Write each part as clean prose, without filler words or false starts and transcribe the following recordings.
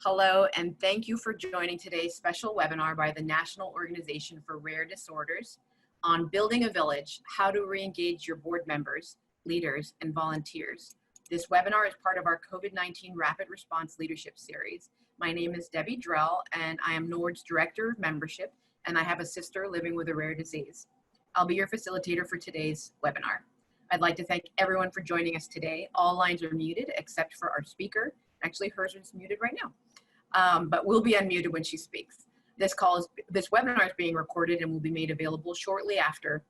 Hello, and thank you for joining today's special webinar by the National Organization for Rare Disorders on Building a Village, How to Re-engage Your Board Members, Leaders, and Volunteers. This webinar is part of our COVID-19 Rapid Response Leadership Series. My name is Debbie Drell, and I am NORD's Director of Membership, and I have a sister living with a rare disease. I'll be your facilitator for today's webinar. I'd like to thank everyone for joining us today. All lines are muted except for our speaker. Actually, hers is muted right now. But will be unmuted when she speaks. This webinar is being recorded and will be made available shortly after,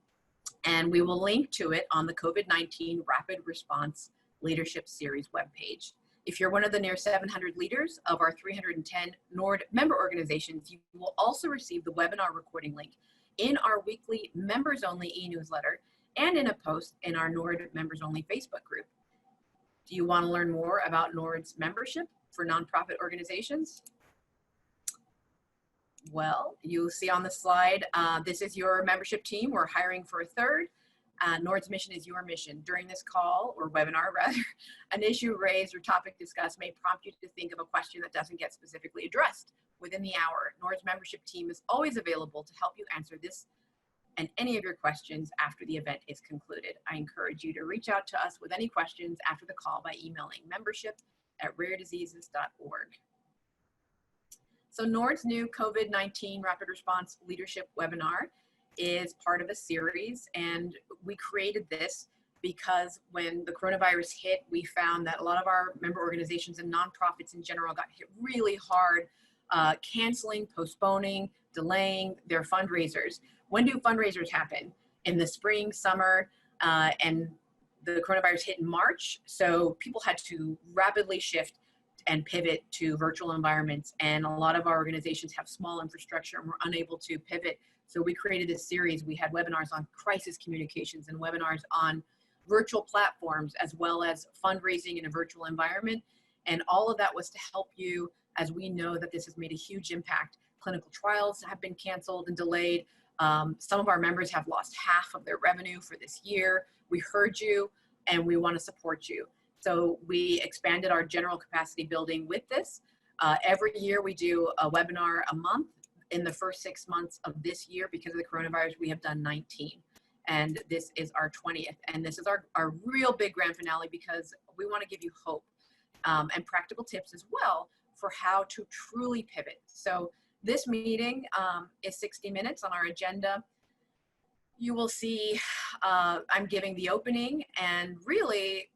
and we will link to it on the COVID-19 Rapid Response Leadership Series webpage. If you're one of the near 700 leaders of our 310 NORD member organizations, you will also receive the webinar recording link in our weekly members-only e-newsletter and in a post in our NORD members-only Facebook group. Do you want to learn more about NORD's membership for nonprofit organizations? Well, you'll see on the slide, this is your membership team. We're hiring for a third. NORD's mission is your mission. During this call, or webinar rather, an issue raised or topic discussed may prompt you to think of a question that doesn't get specifically addressed within the hour. NORD's membership team is always available to help you answer this and any of your questions after the event is concluded. I encourage you to reach out to us with any questions after the call by emailing membership@rarediseases.org. So NORD's new COVID-19 Rapid Response Leadership webinar is part of a series, and we created this because when the coronavirus hit, we found that a lot of our member organizations and nonprofits in general got hit really hard, canceling, postponing, delaying their fundraisers. When do fundraisers happen? In the spring, summer, and the coronavirus hit in March, so people had to rapidly shift and pivot to virtual environments, and a lot of our organizations have small infrastructure and were unable to pivot. So we created this series. We had webinars on crisis communications and webinars on virtual platforms, as well as fundraising in a virtual environment. And all of that was to help you, as we know that this has made a huge impact. Clinical trials have been canceled and delayed. Some of our members have lost half of their revenue for this year. We heard you and we want to support you. So we expanded our general capacity building with this. Every year we do a webinar a month. In the first 6 months of this year, because of the coronavirus, we have done 19. And this is our 20th. And this is our real big grand finale because we want to give you hope and practical tips as well for how to truly pivot. So this meeting is 60 minutes on our agenda. You will see I'm giving the opening, and really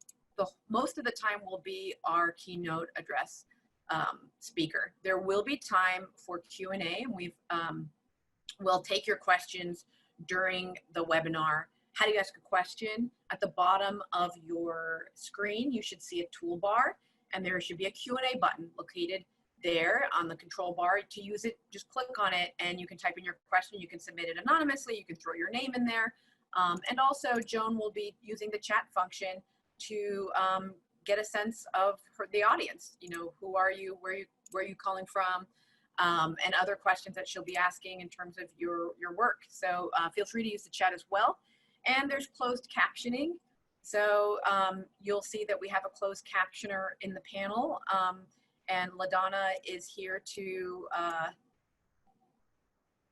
most of the time will be our keynote address speaker. There will be time for Q&A, and we'll take your questions during the webinar. How do you ask a question? At the bottom of your screen, you should see a toolbar, and there should be a Q&A button located there on the control bar. To use it, just click on it and you can type in your question. You can submit it anonymously. You can throw your name in there. And also Joan will be using the chat function to get a sense of the audience. You know, who are you, where are you calling from, and other questions that she'll be asking in terms of your work. So feel free to use the chat as well. And there's closed captioning. So you'll see that we have a closed captioner in the panel. And LaDonna is here to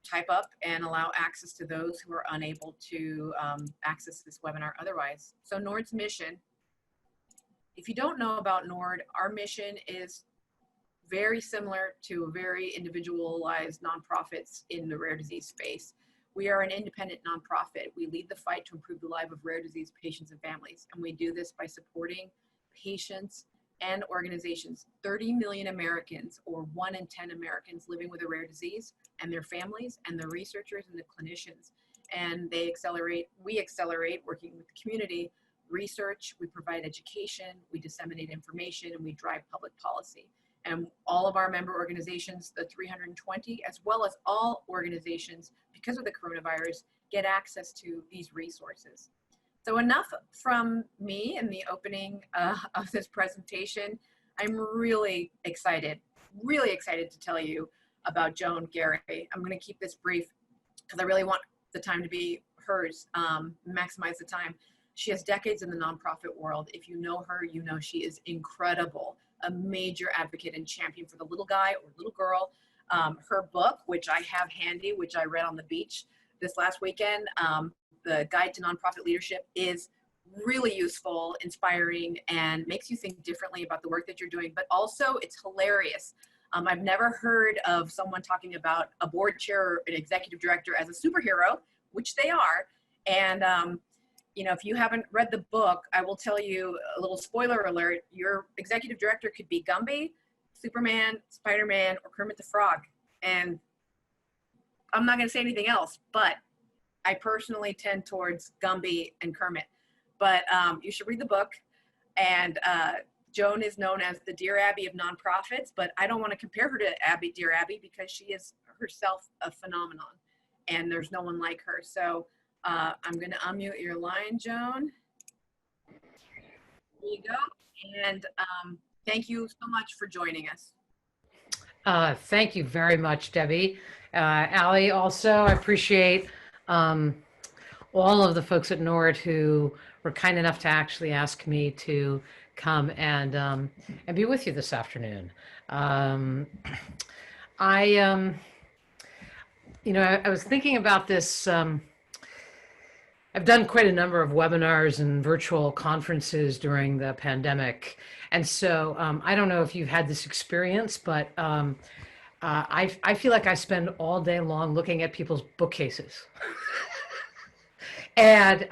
type up and allow access to those who are unable to access this webinar otherwise. So NORD's mission. If you don't know about NORD, our mission is very similar to very individualized nonprofits in the rare disease space. We are an independent nonprofit. We lead the fight to improve the life of rare disease patients and families. And we do this by supporting patients and organizations. 30 million Americans, or 1 in 10 Americans, living with a rare disease, and their families and the researchers and the clinicians. And we accelerate working with the community, research, we provide education, we disseminate information, and we drive public policy. And all of our member organizations, the 320, as well as all organizations, because of the coronavirus, get access to these resources. So enough from me in the opening of this presentation. I'm really excited to tell you about Joan Garry. I'm going to keep this brief because I really want the time to be hers, maximize the time. She has decades in the nonprofit world. If you know her, you know she is incredible. a major advocate and champion for the little guy or little girl. Her book, which I have handy, which I read on the beach this last weekend, The Guide to Nonprofit Leadership, is really useful, inspiring, and makes you think differently about the work that you're doing, but also it's hilarious. I've never heard of someone talking about a board chair or an executive director as a superhero, which they are. And, you know, if you haven't read the book, I will tell you a little spoiler alert. Your executive director could be Gumby, Superman, Spider-Man, or Kermit the Frog. And I'm not going to say anything else, but I personally tend towards Gumby and Kermit. But you should read the book. And Joan is known as the Dear Abby of nonprofits, but I don't want to compare her to Dear Abby, because she is herself a phenomenon, and there's no one like her. So I'm going to unmute your line, Joan. There you go. And thank you so much for joining us. Thank you very much, Debbie. Allie, also, I appreciate all of the folks at NORD who were kind enough to actually ask me to come and be with you this afternoon. You know, I was thinking about this. I've done quite a number of webinars and virtual conferences during the pandemic. And so I don't know if you've had this experience, but I feel like I spend all day long looking at people's bookcases. And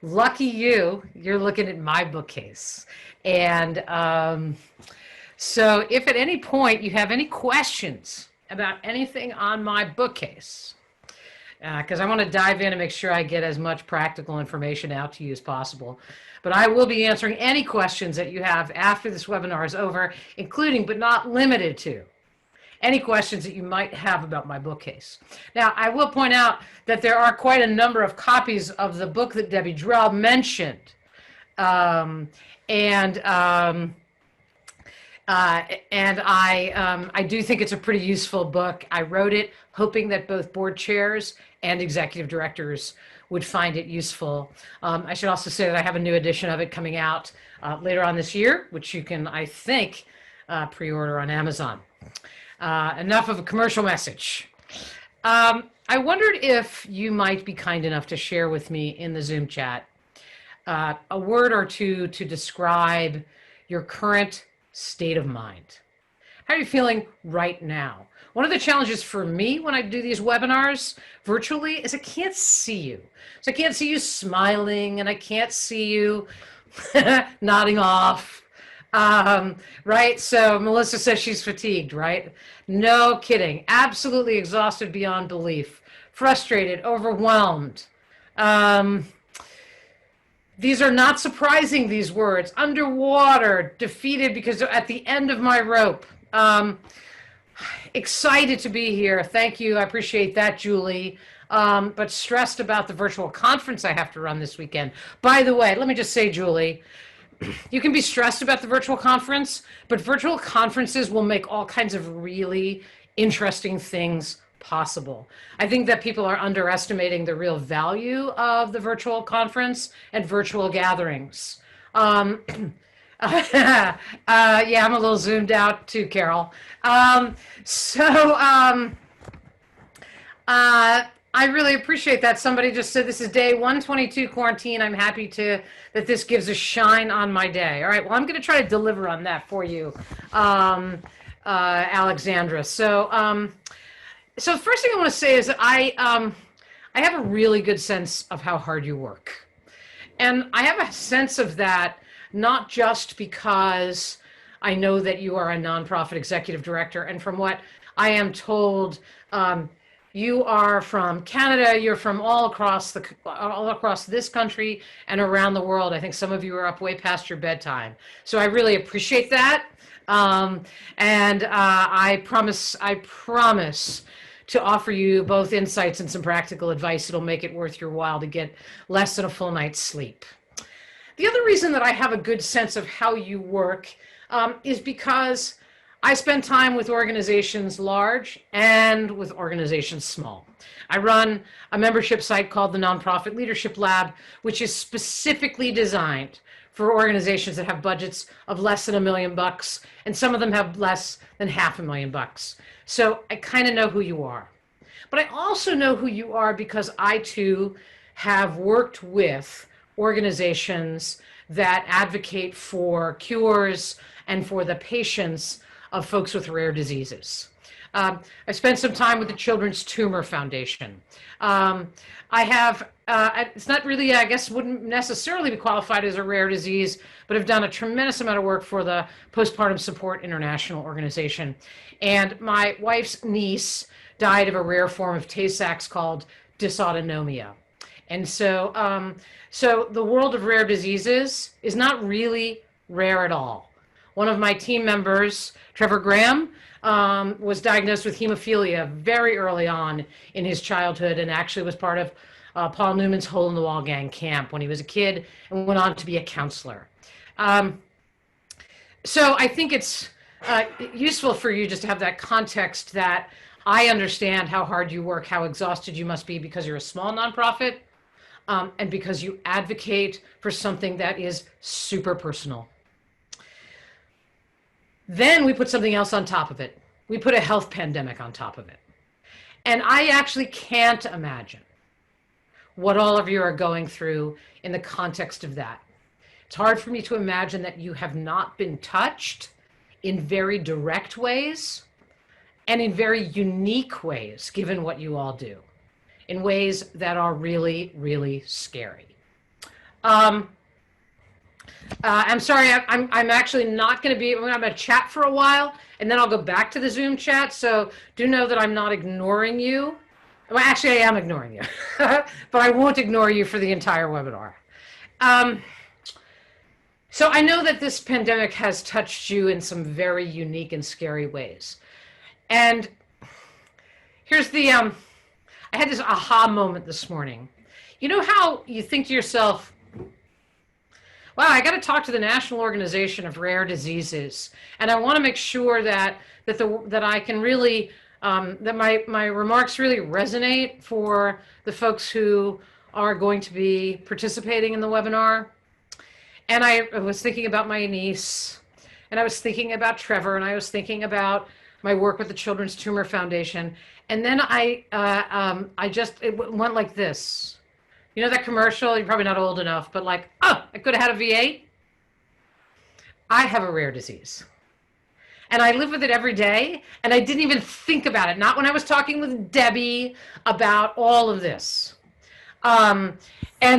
lucky you're looking at my bookcase. And so if at any point you have any questions about anything on my bookcase, because I want to dive in and make sure I get as much practical information out to you as possible. But I will be answering any questions that you have after this webinar is over, including but not limited to any questions that you might have about my bookcase. Now, I will point out that there are quite a number of copies of the book that Debbie Drell mentioned. I do think it's a pretty useful book. I wrote it hoping that both board chairs and executive directors would find it useful. I should also say that I have a new edition of it coming out later on this year, which you can, I think, pre-order on Amazon. Enough of a commercial message. I wondered if you might be kind enough to share with me in the Zoom chat a word or two to describe your current state of mind. How are you feeling right now? One of the challenges for me when I do these webinars virtually is I can't see you. So I can't see you smiling, and I can't see you nodding off. Right? So Melissa says she's fatigued, right? No kidding. Absolutely exhausted beyond belief. Frustrated, overwhelmed. These are not surprising, these words. Underwater, defeated because at the end of my rope. Excited to be here. Thank you. I appreciate that, Julie. But stressed about the virtual conference I have to run this weekend. By the way, let me just say, Julie, you can be stressed about the virtual conference, but virtual conferences will make all kinds of really interesting things possible. I think that people are underestimating the real value of the virtual conference and virtual gatherings. Yeah, I'm a little zoomed out too, Carol. I really appreciate that. Somebody just said this is day 122 quarantine. I'm happy that this gives a shine on my day. All right, well, I'm going to try to deliver on that for you, Alexandra. So the first thing I want to say is that I have a really good sense of how hard you work. And I have a sense of that not just because I know that you are a nonprofit executive director, and from what I am told, you are from Canada, you're from all across this country and around the world. I think some of you are up way past your bedtime. So I really appreciate that. I promise to offer you both insights and some practical advice that'll make it worth your while to get less than a full night's sleep. The other reason that I have a good sense of how you work is because I spend time with organizations large and with organizations small. I run a membership site called the Nonprofit Leadership Lab, which is specifically designed for organizations that have budgets of less than $1 million, and some of them have less than $500,000. So I kind of know who you are. But I also know who you are because I too have worked with organizations that advocate for cures and for the patients of folks with rare diseases. I spent some time with the Children's Tumor Foundation. I have, it's not really, I guess, wouldn't necessarily be qualified as a rare disease, but have done a tremendous amount of work for the Postpartum Support International Organization. And my wife's niece died of a rare form of Tay-Sachs called dysautonomia. And so, so the world of rare diseases is not really rare at all. One of my team members, Trevor Graham, was diagnosed with hemophilia very early on in his childhood and actually was part of Paul Newman's Hole in the Wall Gang camp when he was a kid and went on to be a counselor. So I think it's useful for you just to have that context that I understand how hard you work, how exhausted you must be because you're a small nonprofit and because you advocate for something that is super personal. Then we put something else on top of it. We put a health pandemic on top of it. And I actually can't imagine what all of you are going through in the context of that. It's hard for me to imagine that you have not been touched in very direct ways and in very unique ways, given what you all do, in ways that are really, really scary. I'm sorry, I'm actually not going to be, I'm going to chat for a while, and then I'll go back to the Zoom chat. So do know that I'm not ignoring you. Well, actually, I am ignoring you, but I won't ignore you for the entire webinar. So I know that this pandemic has touched you in some very unique and scary ways. And here's the, I had this aha moment this morning. You know how you think to yourself, wow, I got to talk to the National Organization of Rare Diseases, and I want to make sure that I can really that my remarks really resonate for the folks who are going to be participating in the webinar. And I was thinking about my niece, and I was thinking about Trevor, and I was thinking about my work with the Children's Tumor Foundation, and then it went like this. You know that commercial? You're probably not old enough, but like, oh, I could have had a V8. I have a rare disease. And I live with it every day, and I didn't even think about it. Not when I was talking with Debbie about all of this. And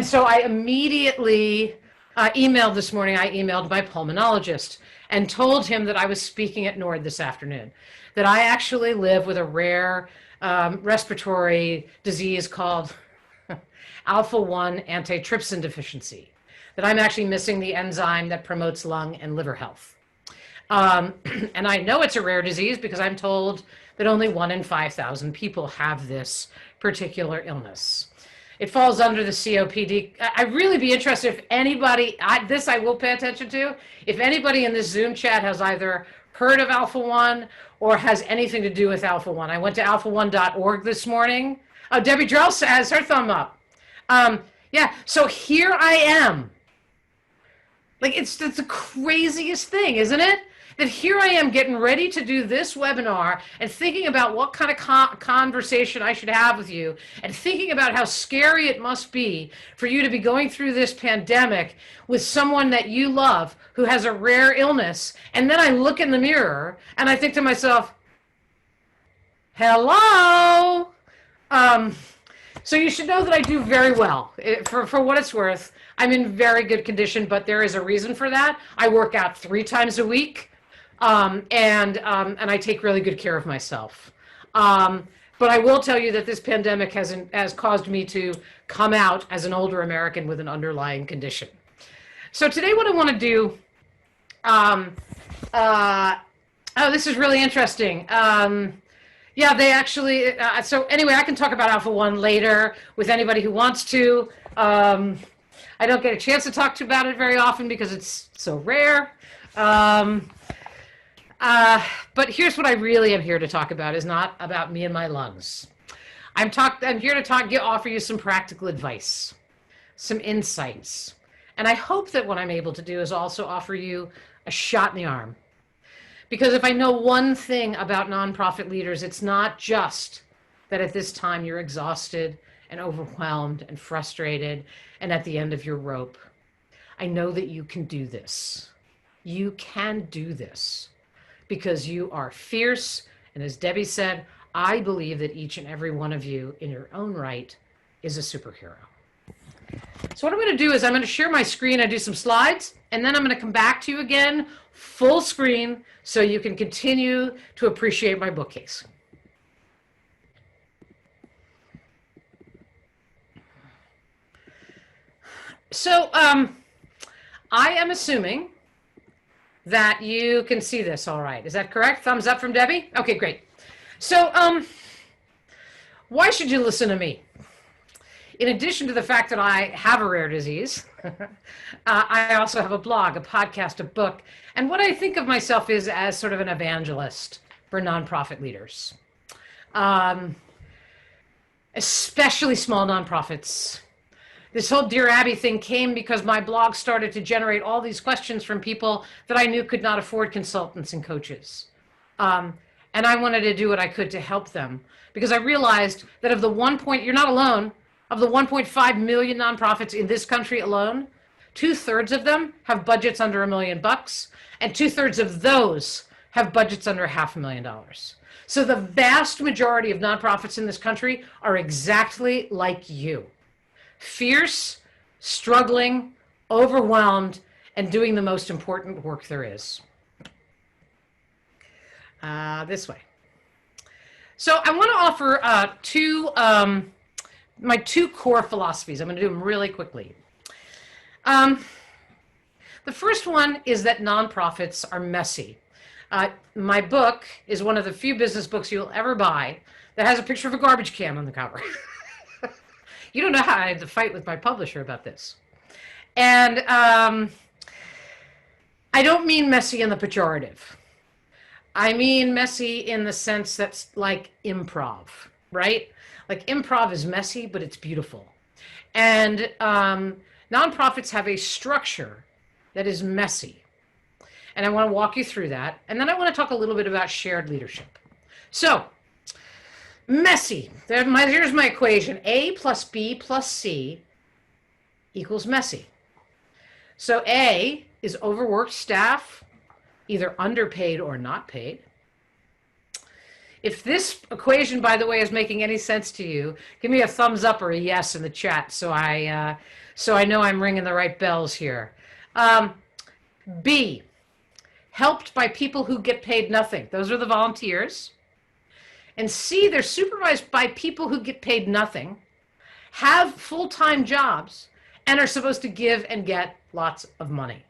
so I immediately emailed this morning, I emailed my pulmonologist and told him that I was speaking at NORD this afternoon, that I actually live with a rare respiratory disease called alpha-1 antitrypsin deficiency, that I'm actually missing the enzyme that promotes lung and liver health. And I know it's a rare disease because I'm told that only 1 in 5,000 people have this particular illness. It falls under the COPD. I'd really be interested if anybody, this I will pay attention to, if anybody in this Zoom chat has either heard of alpha-1 or has anything to do with alpha-1. I went to alpha1.org this morning. Oh, Debbie Drell has her thumb up. Yeah, so here I am. Like, it's the craziest thing, isn't it? That here I am getting ready to do this webinar and thinking about what kind of conversation I should have with you and thinking about how scary it must be for you to be going through this pandemic with someone that you love who has a rare illness. And then I look in the mirror and I think to myself, hello? So you should know that I do very well. For what it's worth, I'm in very good condition, but there is a reason for that. I work out 3 times a week, and I take really good care of myself. But I will tell you that this pandemic has caused me to come out as an older American with an underlying condition. So today what I want to do, oh, this is really interesting. Yeah, they actually, so anyway, I can talk about alpha-1 later with anybody who wants to. I don't get a chance to talk about it very often because it's so rare. But here's what I really am here to talk about, is not about me and my lungs. I'm here to offer you some practical advice, some insights, And I hope that what I'm able to do is also offer you a shot in the arm. Because if I know one thing about nonprofit leaders, it's not just that at this time you're exhausted and overwhelmed and frustrated and at the end of your rope. I know that you can do this. You can do this because you are fierce. And as Debbie said, I believe that each and every one of you in your own right is a superhero. So what I'm going to do is I'm going to share my screen. I do some slides, and then I'm going to come back to you again, full screen, so you can continue to appreciate my bookcase. So I am assuming that you can see this all right. Is that correct? Thumbs up from Debbie? Okay, great. So why should you listen to me? In addition to the fact that I have a rare disease, I also have a blog, a podcast, a book, and what I think of myself is as sort of an evangelist for nonprofit leaders, especially small nonprofits. This whole Dear Abby thing came because my blog started to generate all these questions from people that I knew could not afford consultants and coaches. And I wanted to do what I could to help them because I realized that of the you're not alone, of the 1.5 million nonprofits in this country alone, 2/3 of them have budgets under $1 million, and 2/3 of those have budgets under $500,000. So the vast majority of nonprofits in this country are exactly like you. Fierce, struggling, overwhelmed, and doing the most important work there is. This way. So I want to offer my two core philosophies. I'm going to do them really quickly. The first one is that nonprofits are messy. My book is one of the few business books you'll ever buy that has a picture of a garbage can on the cover. You don't know how I had to fight with my publisher about this. And I don't mean messy in the pejorative. I mean messy in the sense that's like improv, right? Like improv is messy, but it's beautiful. And nonprofits have a structure that is messy. And I want to walk you through that. And then I want to talk a little bit about shared leadership. So, messy. Here's my equation. A plus B plus C equals messy. So A is overworked staff, either underpaid or not paid. If this equation, by the way, is making any sense to you, give me a thumbs up or a yes in the chat so I know I'm ringing the right bells here. B, helped by people who get paid nothing. Those are the volunteers. And C, they're supervised by people who get paid nothing, have full-time jobs, and are supposed to give and get lots of money.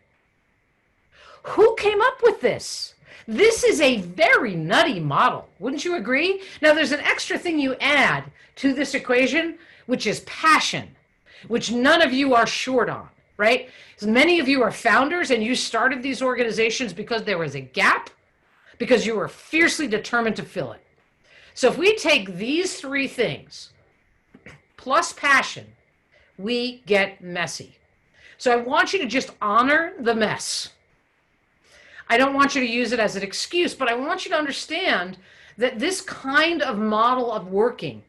Who came up with this? This is a very nutty model. Wouldn't you agree? Now, there's an extra thing you add to this equation, which is passion, which none of you are short on, right? Because many of you are founders and you started these organizations because there was a gap, because you were fiercely determined to fill it. So if we take these three things plus passion, we get messy. So I want you to just honor the mess. I don't want you to use it as an excuse, but I want you to understand that this kind of model of working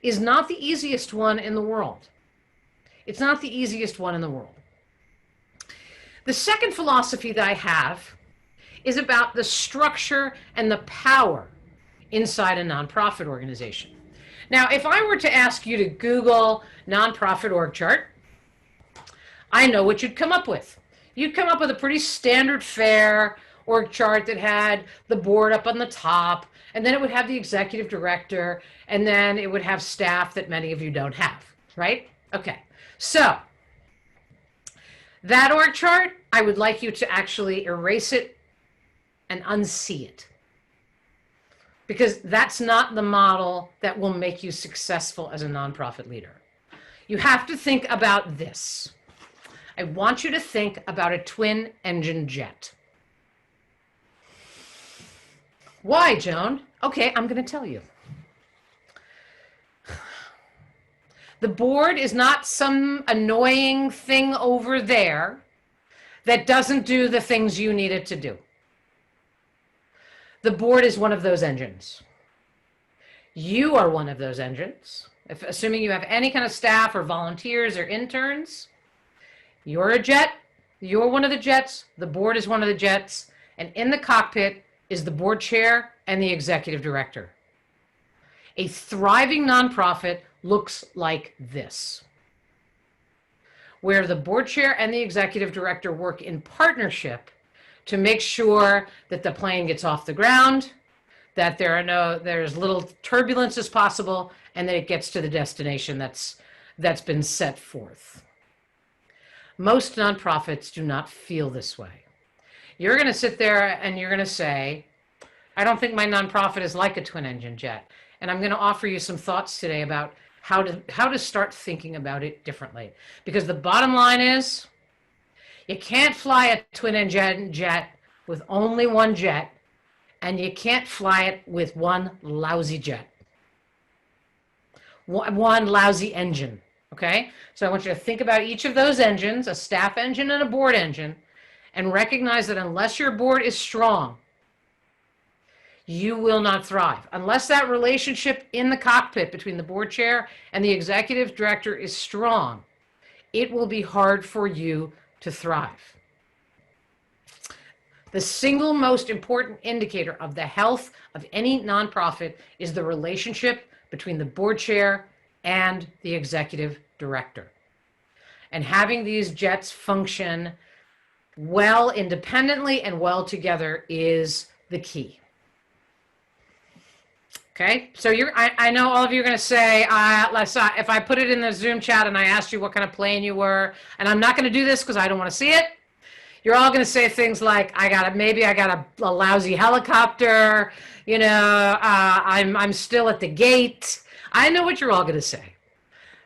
is not the easiest one in the world. It's not the easiest one in the world. The second philosophy that I have is about the structure and the power inside a nonprofit organization. Now, if I were to ask you to Google nonprofit org chart, I know what you'd come up with. You'd come up with a pretty standard fare org chart that had the board up on the top, and then it would have the executive director, and then it would have staff that many of you don't have, right? Okay, so that org chart, I would like you to actually erase it and unsee it, because that's not the model that will make you successful as a nonprofit leader. You have to think about this. I want you to think about a twin engine jet. Why, Joan? Okay, I'm going to tell you. The board is not some annoying thing over there that doesn't do the things you need it to do. The board is one of those engines. You are one of those engines. Assuming you have any kind of staff or volunteers or interns, you're a jet, you're one of the jets, the board is one of the jets, and in the cockpit is the board chair and the executive director. A thriving nonprofit looks like this, where the board chair and the executive director work in partnership to make sure that the plane gets off the ground, that there's little turbulence as possible, and that it gets to the destination that's been set forth. Most nonprofits do not feel this way. You're going to sit there and you're going to say, I don't think my nonprofit is like a twin engine jet. And I'm going to offer you some thoughts today about how to start thinking about it differently. Because the bottom line is, you can't fly a twin engine jet with only one jet, and you can't fly it with one lousy jet. One lousy engine, okay? So I want you to think about each of those engines, a staff engine and a board engine, and recognize that unless your board is strong, you will not thrive. Unless that relationship in the cockpit between the board chair and the executive director is strong, it will be hard for you to thrive. The single most important indicator of the health of any nonprofit is the relationship between the board chair and the executive director. And having these jets function well independently and well together is the key. Okay, so I know all of you are going to say, if I put it in the Zoom chat and I asked you what kind of plane you were, and I'm not going to do this because I don't want to see it, you're all going to say things like, maybe I got a lousy helicopter, I'm still at the gate. I know what you're all going to say,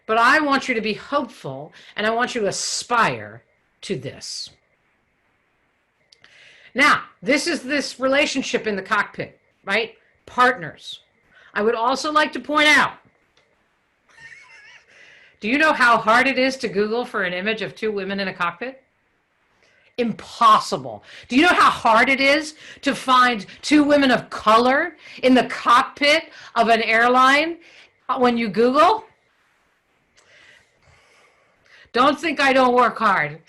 but I want you to be hopeful and I want you to aspire to this. Now, this is this relationship in the cockpit, right? Partners. I would also like to point out, do you know how hard it is to Google for an image of two women in a cockpit? Impossible. Do you know how hard it is to find two women of color in the cockpit of an airline when you Google? Don't think I don't work hard.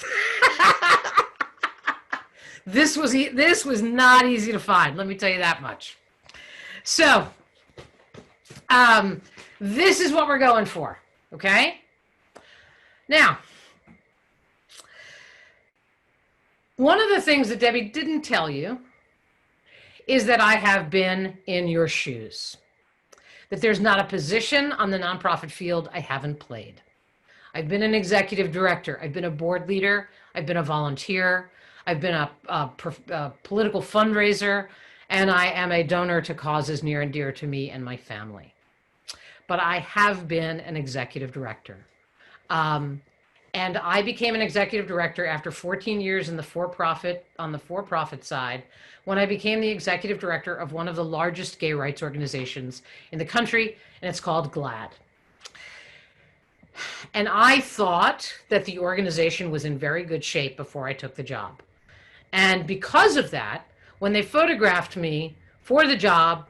This was not easy to find, let me tell you that much. So, this is what we're going for, okay? Now, one of the things that Debbie didn't tell you is that I have been in your shoes, that there's not a position on the nonprofit field I haven't played. I've been an executive director, I've been a board leader, I've been a volunteer, I've been a political fundraiser, and I am a donor to causes near and dear to me and my family. But I have been an executive director. And I became an executive director after 14 years on the for-profit side, when I became the executive director of one of the largest gay rights organizations in the country, and it's called GLAAD. And I thought that the organization was in very good shape before I took the job. And because of that, when they photographed me for the job,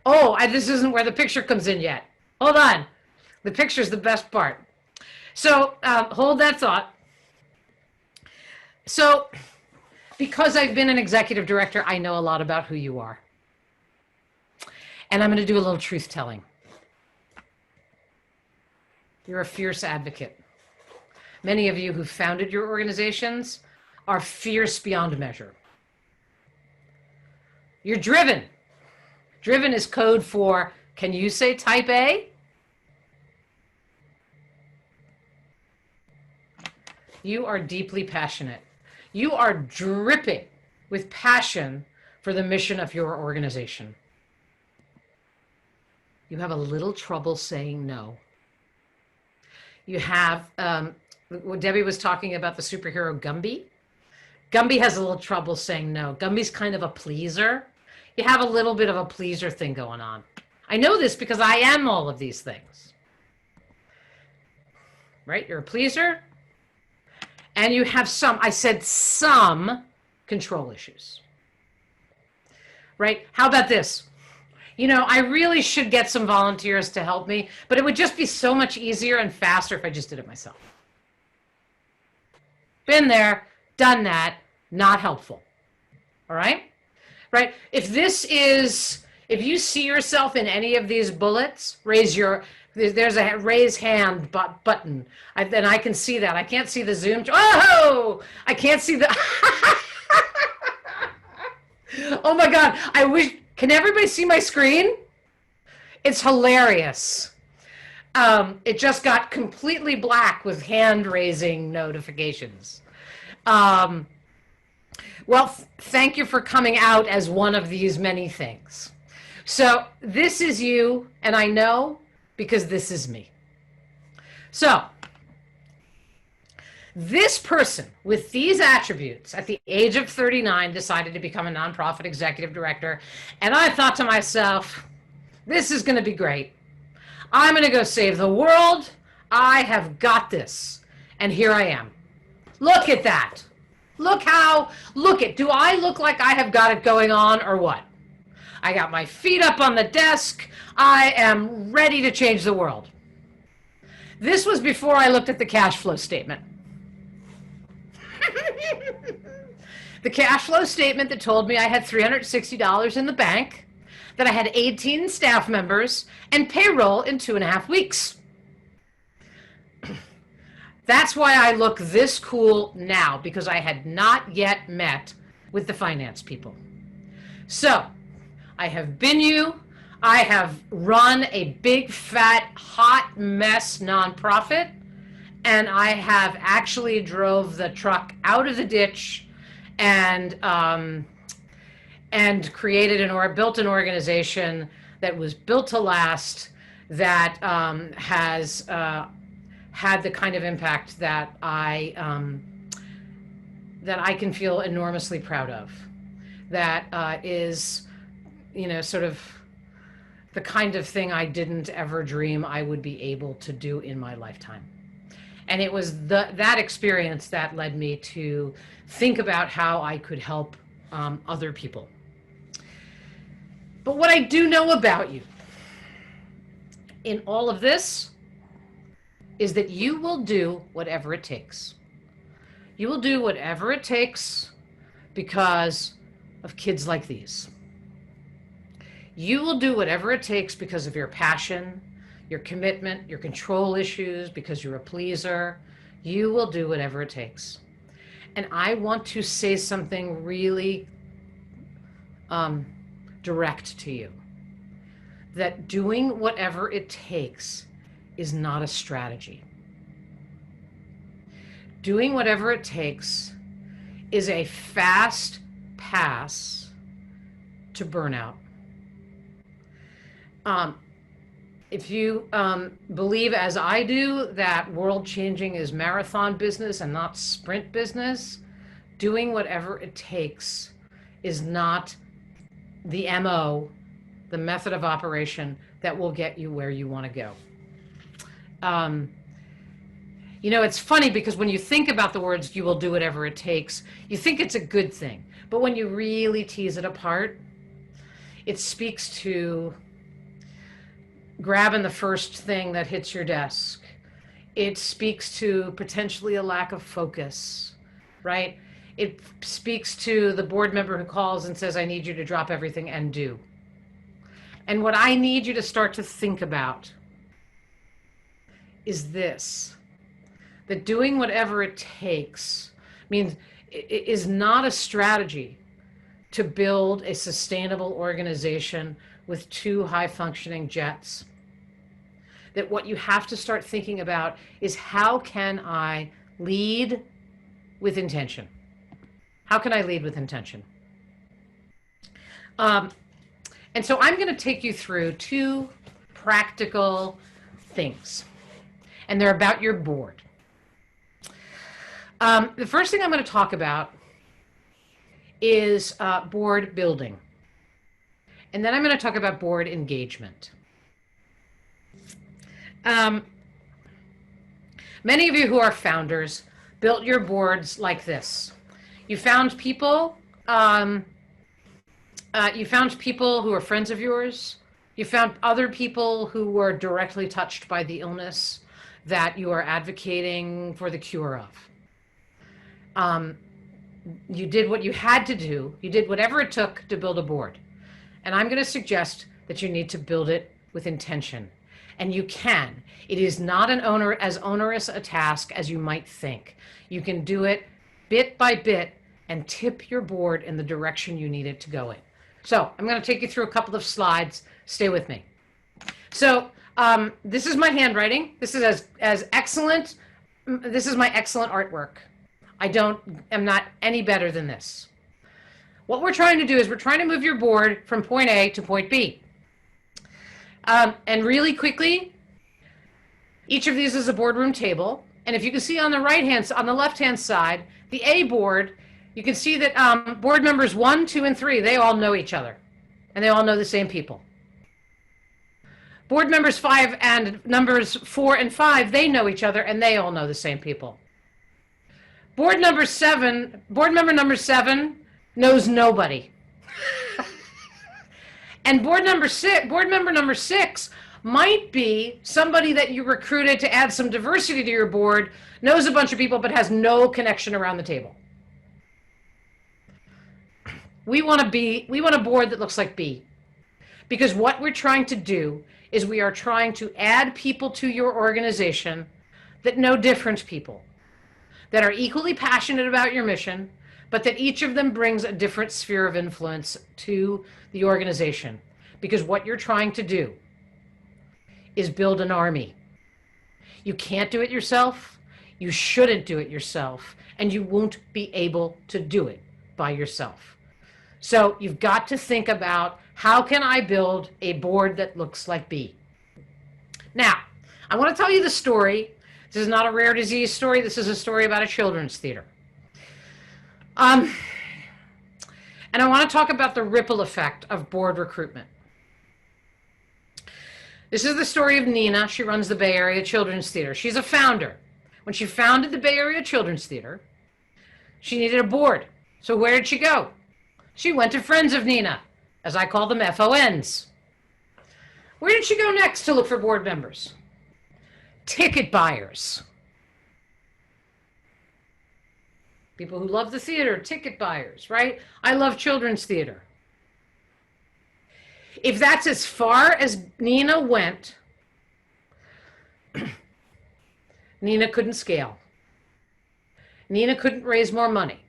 this isn't where the picture comes in yet. Hold on. The picture's the best part. So hold that thought. So because I've been an executive director, I know a lot about who you are. And I'm going to do a little truth telling. You're a fierce advocate. Many of you who founded your organizations are fierce beyond measure. You're driven. Driven is code for, can you say type A? You are deeply passionate. You are dripping with passion for the mission of your organization. You have a little trouble saying no. You have, when Debbie was talking about the superhero Gumby, Gumby has a little trouble saying no. Gumby's kind of a pleaser. You have a little bit of a pleaser thing going on. I know this because I am all of these things. right? You're a pleaser, and you have some, I said some control issues, right? How about this? You know, I really should get some volunteers to help me, but it would just be so much easier and faster if I just did it myself. Been there, done that, not helpful. All right? Right? If you see yourself in any of these bullets, there's a raise hand button. Then I can see that. I can't see the Zoom. Oh, I can't see the, oh my God. Can everybody see my screen? It's hilarious. It just got completely black with hand raising notifications. Well, thank you for coming out as one of these many things. So this is you, and I know because this is me. So this person with these attributes at the age of 39 decided to become a nonprofit executive director. And I thought to myself, this is going to be great. I'm going to go save the world. I have got this. And here I am. Look at that. Look it. Do I look like I have got it going on or what? I got my feet up on the desk. I am ready to change the world. This was before I looked at the cash flow statement. The cash flow statement that told me I had $360 in the bank, that I had 18 staff members, and payroll in 2.5 weeks. That's why I look this cool now, because I had not yet met with the finance people. So I have been you. I have run a big, fat, hot mess nonprofit, and I have actually drove the truck out of the ditch and created built an organization that was built to last, that has had the kind of impact that I can feel enormously proud of. That is, sort of the kind of thing I didn't ever dream I would be able to do in my lifetime. And it was that experience that led me to think about how I could help other people. But what I do know about you in all of this is that you will do whatever it takes. You will do whatever it takes because of kids like these. You will do whatever it takes because of your passion, your commitment, your control issues, because you're a pleaser. You will do whatever it takes. And I want to say something really direct to you, that doing whatever it takes is not a strategy. Doing whatever it takes is a fast pass to burnout. If you believe, as I do, that world changing is marathon business and not sprint business, doing whatever it takes is not the MO, the method of operation that will get you where you want to go. It's funny because when you think about the words, you will do whatever it takes, you think it's a good thing. But when you really tease it apart, it speaks to grabbing the first thing that hits your desk. It speaks to potentially a lack of focus, right? It speaks to the board member who calls and says, I need you to drop everything and do. And what I need you to start to think about is this, that doing whatever it takes means it is not a strategy to build a sustainable organization with 2 high-functioning jets. That what you have to start thinking about is, how can I lead with intention? How can I lead with intention? And so I'm going to take you through 2 practical things, and they're about your board. The first thing I'm going to talk about is board building. And then I'm going to talk about board engagement. Many of you who are founders built your boards like this. You found people, who are friends of yours. You found other people who were directly touched by the illness that you are advocating for the cure of. You did what you had to do. You did whatever it took to build a board. And I'm going to suggest that you need to build it with intention. And you can. It is not as onerous a task as you might think. You can do it bit by bit and tip your board in the direction you need it to go in. So I'm going to take you through a couple of slides. Stay with me. So this is my handwriting. This is as excellent. This is my excellent artwork. I'm not any better than this. What we're trying to do is we're trying to move your board from point A to point B. And really quickly, each of these is a boardroom table. And if you can see on the left-hand side, the A board, you can see that board members 1, 2, and 3, they all know each other. And they all know the same people. Board members 5 and numbers 4 and 5, they know each other and they all know the same people. Board member number 7 knows nobody. And board member number 6 might be somebody that you recruited to add some diversity to your board, knows a bunch of people, but has no connection around the table. We want a board that looks like B. Because what we're trying to do is we are trying to add people to your organization that know different people, that are equally passionate about your mission, but that each of them brings a different sphere of influence to the organization. Because what you're trying to do is build an army. You can't do it yourself, you shouldn't do it yourself, and you won't be able to do it by yourself. So you've got to think about, how can I build a board that looks like B? Now, I want to tell you the story. This is not a rare disease story. This is a story about a children's theater. And I want to talk about the ripple effect of board recruitment. This is the story of Nina. She runs the Bay Area Children's Theater. She's a founder. When she founded the Bay Area Children's Theater, she needed a board. So where did she go? She went to friends of Nina, as I call them, FONs. Where did she go next to look for board members? Ticket buyers. People who love the theater, ticket buyers, right? I love children's theater. If that's as far as Nina went, Nina couldn't scale. Nina couldn't raise more money.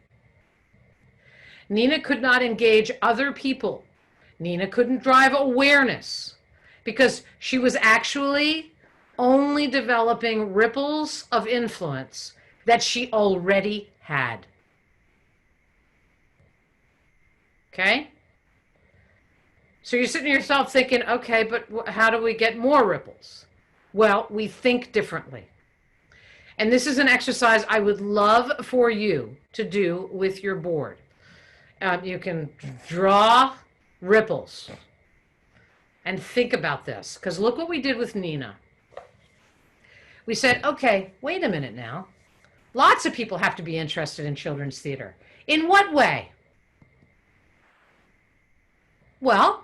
Nina could not engage other people. Nina couldn't drive awareness because she was actually only developing ripples of influence that she already had. Okay? So you're sitting to yourself thinking, okay, but how do we get more ripples? Well, we think differently. And this is an exercise I would love for you to do with your board. You can draw ripples and think about this, because look what we did with Nina. We said, okay, wait a minute now. Lots of people have to be interested in children's theater. In what way? Well,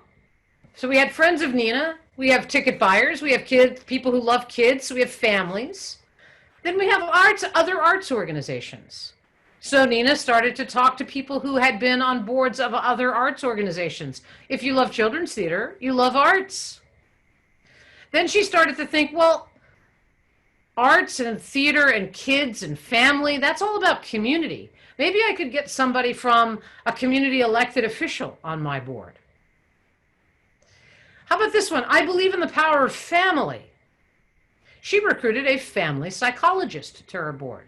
so we had friends of Nina, we have ticket buyers, we have kids, people who love kids, we have families. Then we have other arts organizations. So Nina started to talk to people who had been on boards of other arts organizations. If you love children's theater, you love arts. Then she started to think, well, arts and theater and kids and family, that's all about community. Maybe I could get somebody from a community elected official on my board. How about this one? I believe in the power of family. She recruited a family psychologist to her board.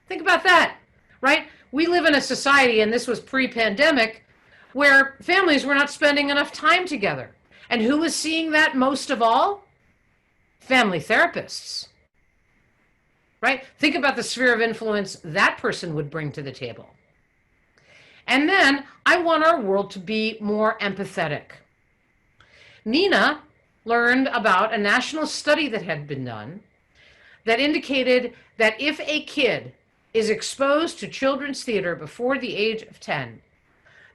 Think about that, right? We live in a society, and this was pre-pandemic, where families were not spending enough time together. And who was seeing that most of all? Family therapists, right? Think about the sphere of influence that person would bring to the table. And then I want our world to be more empathetic. Nina learned about a national study that had been done that indicated that if a kid is exposed to children's theater before the age of 10,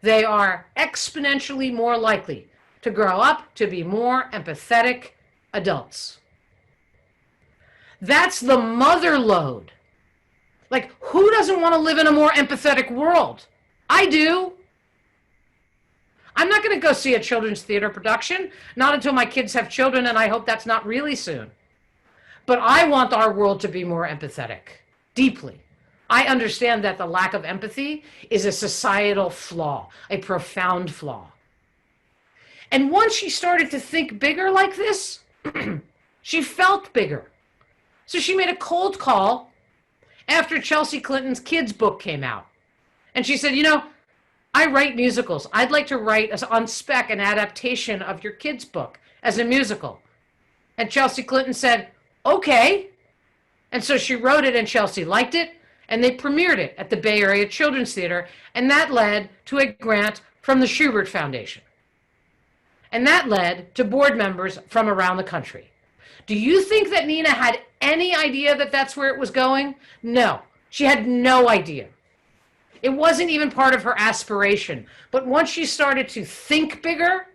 they are exponentially more likely to grow up to be more empathetic adults. That's the mother lode. Like, who doesn't want to live in a more empathetic world? I do. I'm not going to go see a children's theater production, not until my kids have children, and I hope that's not really soon. But I want our world to be more empathetic, deeply. I understand that the lack of empathy is a societal flaw, a profound flaw. And once she started to think bigger like this, she felt bigger. So she made a cold call after Chelsea Clinton's kids' book came out. And she said, you know, I write musicals. I'd like to write on spec an adaptation of your kids' book as a musical. And Chelsea Clinton said, okay. And so she wrote it and Chelsea liked it. And they premiered it at the Bay Area Children's Theater. And that led to a grant from the Schubert Foundation. And that led to board members from around the country. Do you think that Nina had any idea that that's where it was going? No, she had no idea. It wasn't even part of her aspiration. But once she started to think bigger,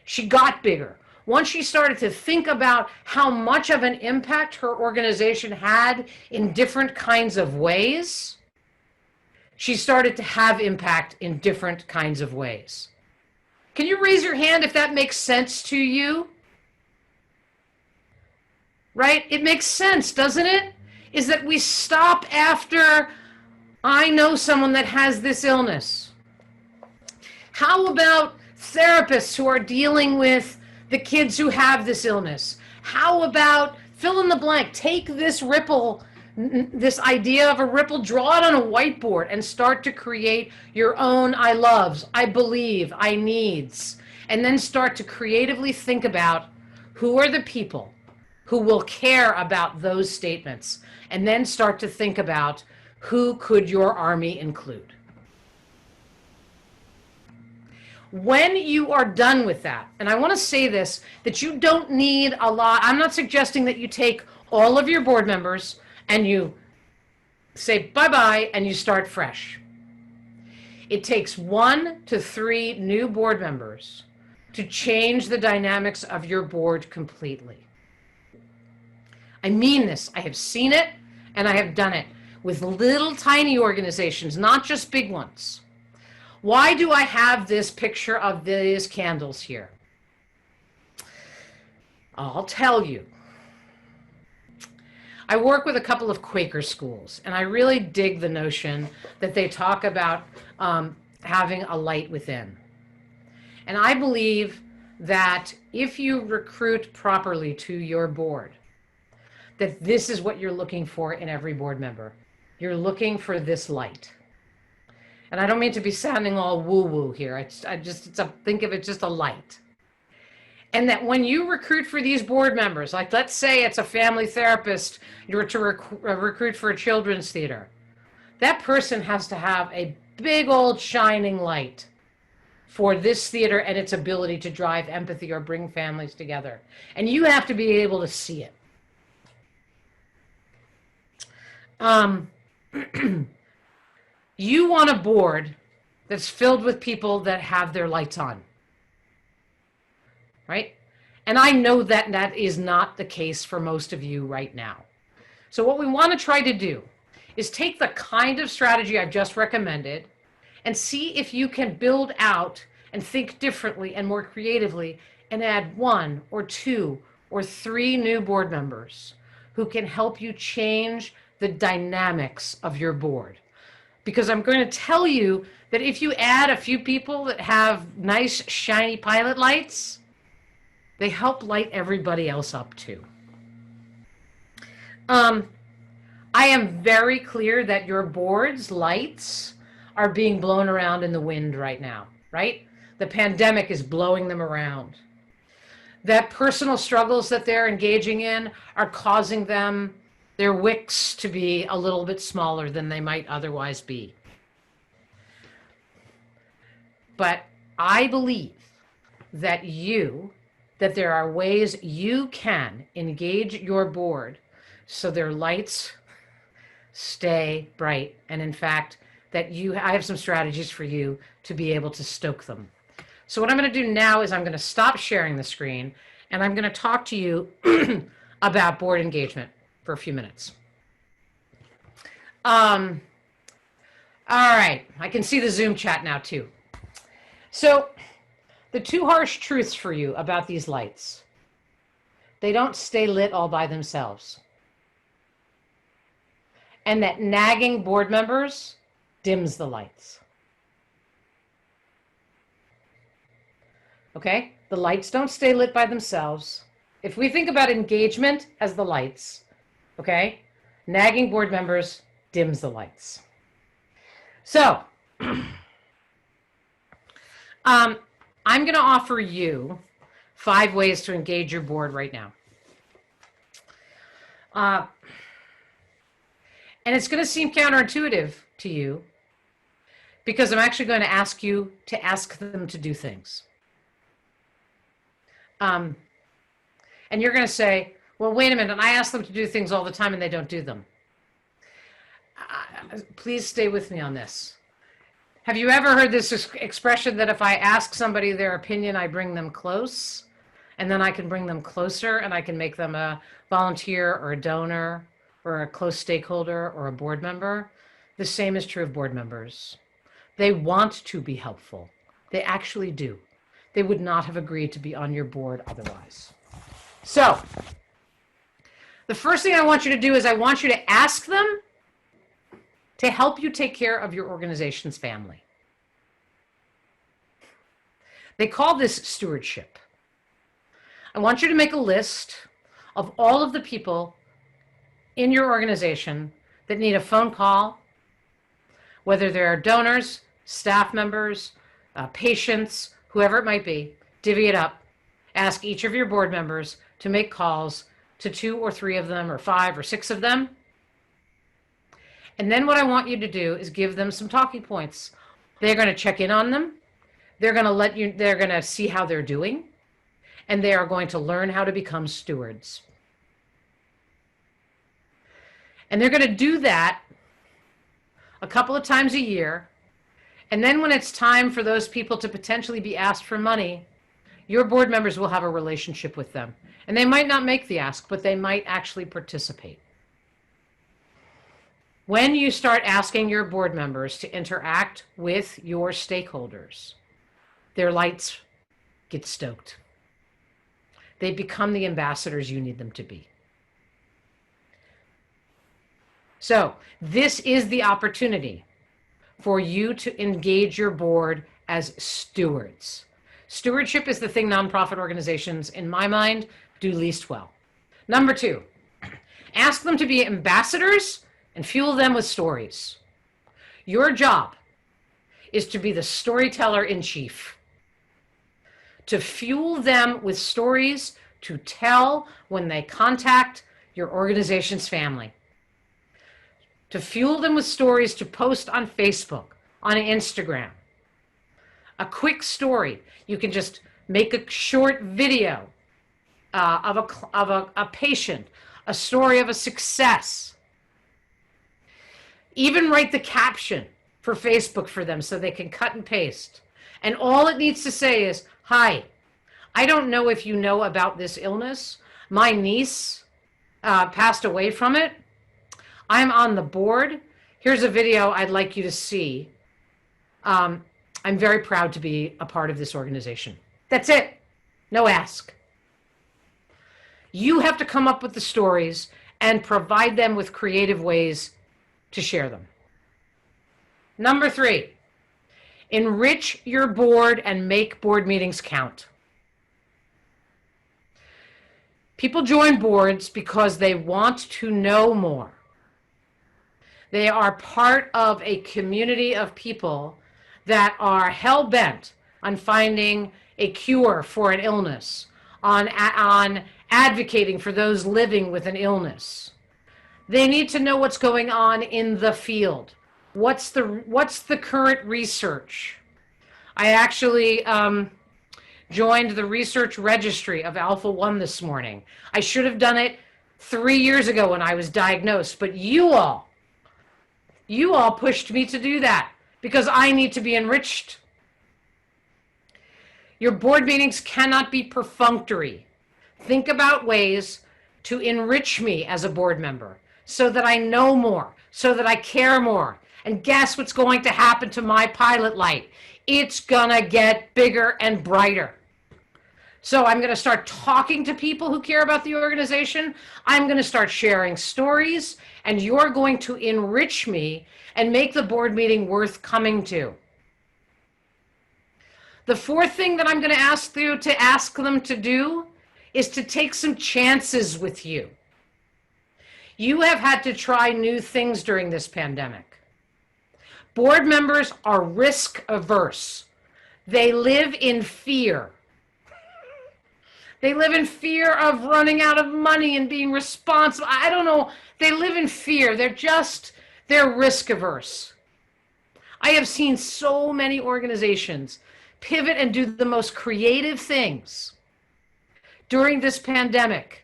she got bigger. Once she started to think about how much of an impact her organization had in different kinds of ways, she started to have impact in different kinds of ways. Can you raise your hand if that makes sense to you? Right? It makes sense, doesn't it? Is that we stop after, I know someone that has this illness. How about therapists who are dealing with the kids who have this illness? How about fill in the blank? Take this ripple, this idea of a ripple, draw it on a whiteboard and start to create your own I loves, I believe, I needs. And then start to creatively think about who are the people who will care about those statements. And then start to think about who could your army include. When you are done with that, and I want to say this, that you don't need a lot. I'm not suggesting that you take all of your board members and you say bye-bye and you start fresh. It takes 1 to 3 new board members to change the dynamics of your board completely. I mean this. I have seen it and I have done it with little tiny organizations, not just big ones. Why do I have this picture of these candles here? I'll tell you. I work with a couple of Quaker schools, and I really dig the notion that they talk about having a light within. And I believe that if you recruit properly to your board, that this is what you're looking for in every board member. You're looking for this light. And I don't mean to be sounding all woo-woo here. Think of it just a light. And that when you recruit for these board members, like let's say it's a family therapist, you're to recruit for a children's theater, that person has to have a big old shining light for this theater and its ability to drive empathy or bring families together. And you have to be able to see it. You want a board that's filled with people that have their lights on, right? And I know that that is not the case for most of you right now. So what we want to try to do is take the kind of strategy I've just recommended and see if you can build out and think differently and more creatively and add 1 or 2 or 3 new board members who can help you change the dynamics of your board. Because I'm going to tell you that if you add a few people that have nice, shiny pilot lights, they help light everybody else up too. I am very clear that your board's lights are being blown around in the wind right now, right? The pandemic is blowing them around. That personal struggles that they're engaging in are causing them their wicks to be a little bit smaller than they might otherwise be. But I believe that there are ways you can engage your board so their lights stay bright. And in fact, I have some strategies for you to be able to stoke them. So what I'm going to do now is I'm going to stop sharing the screen and I'm going to talk to you about board engagement for a few minutes. All right, I can see the Zoom chat now too. So the two harsh truths for you about these lights: they don't stay lit all by themselves. And that nagging board members dims the lights. Okay? The lights don't stay lit by themselves. If we think about engagement as the lights, okay, nagging board members dims the lights. So, I'm going to offer you 5 ways to engage your board right now. And it's going to seem counterintuitive to you because I'm actually going to ask you to ask them to do things. And you're going to say, well, wait a minute, I ask them to do things all the time and they don't do them. Please stay with me on this. Have you ever heard this expression that if I ask somebody their opinion, I bring them close, and then I can bring them closer and I can make them a volunteer or a donor or a close stakeholder or a board member? The same is true of board members. They want to be helpful. They actually do. They would not have agreed to be on your board otherwise. So, the first thing I want you to do is I want you to ask them to help you take care of your organization's family. They call this stewardship. I want you to make a list of all of the people in your organization that need a phone call, whether they're donors, staff members, patients, whoever it might be. Divvy it up. Ask each of your board members to make calls to 2 or 3 of them, or 5 or 6 of them. And then what I want you to do is give them some talking points. They're going to check in on them. They're going to see how they're doing. And they are going to learn how to become stewards. And they're going to do that a couple of times a year. And then when it's time for those people to potentially be asked for money, your board members will have a relationship with them. And they might not make the ask, but they might actually participate. When you start asking your board members to interact with your stakeholders, their lights get stoked. They become the ambassadors you need them to be. So this is the opportunity for you to engage your board as stewards. Stewardship is the thing nonprofit organizations, in my mind, do least well. Number 2, ask them to be ambassadors and fuel them with stories. Your job is to be the storyteller in chief, to fuel them with stories to tell when they contact your organization's family, to fuel them with stories to post on Facebook, on Instagram. A quick story. You can just make a short video of a patient, a story of a success. Even write the caption for Facebook for them so they can cut and paste. And all it needs to say is, hi, I don't know if you know about this illness. My niece passed away from it. I'm on the board. Here's a video I'd like you to see. I'm very proud to be a part of this organization. That's it. No ask. You have to come up with the stories and provide them with creative ways to share them. Number 3, enrich your board and make board meetings count. People join boards because they want to know more. They are part of a community of people that are hell-bent on finding a cure for an illness, on advocating for those living with an illness. They need to know what's going on in the field. What's the current research? I actually joined the research registry of Alpha One this morning. I should have done it 3 years ago when I was diagnosed, but you all pushed me to do that because I need to be enriched. Your board meetings cannot be perfunctory. Think about ways to enrich me as a board member so that I know more, so that I care more. And guess what's going to happen to my pilot light? It's gonna get bigger and brighter. So I'm gonna start talking to people who care about the organization. I'm gonna start sharing stories, and you're going to enrich me and make the board meeting worth coming to. The fourth thing that I'm gonna ask them to do is to take some chances with you. You have had to try new things during this pandemic. Board members are risk averse. They live in fear. They live in fear of running out of money and being responsible. I don't know. They live in fear. They're risk averse. I have seen so many organizations pivot and do the most creative things during this pandemic.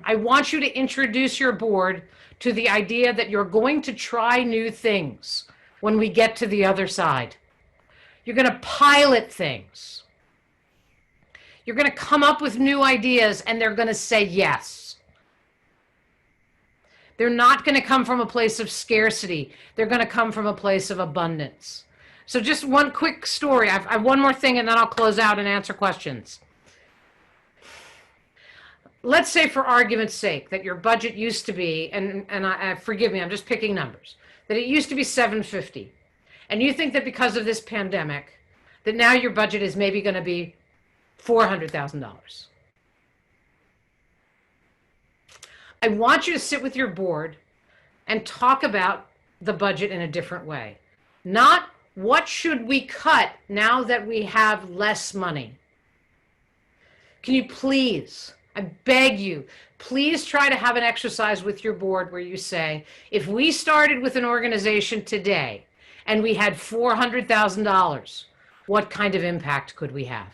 I want you to introduce your board to the idea that you're going to try new things when we get to the other side. You're going to pilot things. You're going to come up with new ideas, and they're going to say yes. They're not going to come from a place of scarcity. They're going to come from a place of abundance. So just one quick story. I have one more thing, and then I'll close out and answer questions. Let's say, for argument's sake, that your budget used to be, and forgive me, I'm just picking numbers, that it used to be $750. And you think that because of this pandemic, that now your budget is maybe going to be $400,000. I want you to sit with your board and talk about the budget in a different way. Not what should we cut now that we have less money. Can you please, I beg you, please try to have an exercise with your board where you say, if we started with an organization today and we had $400,000, what kind of impact could we have?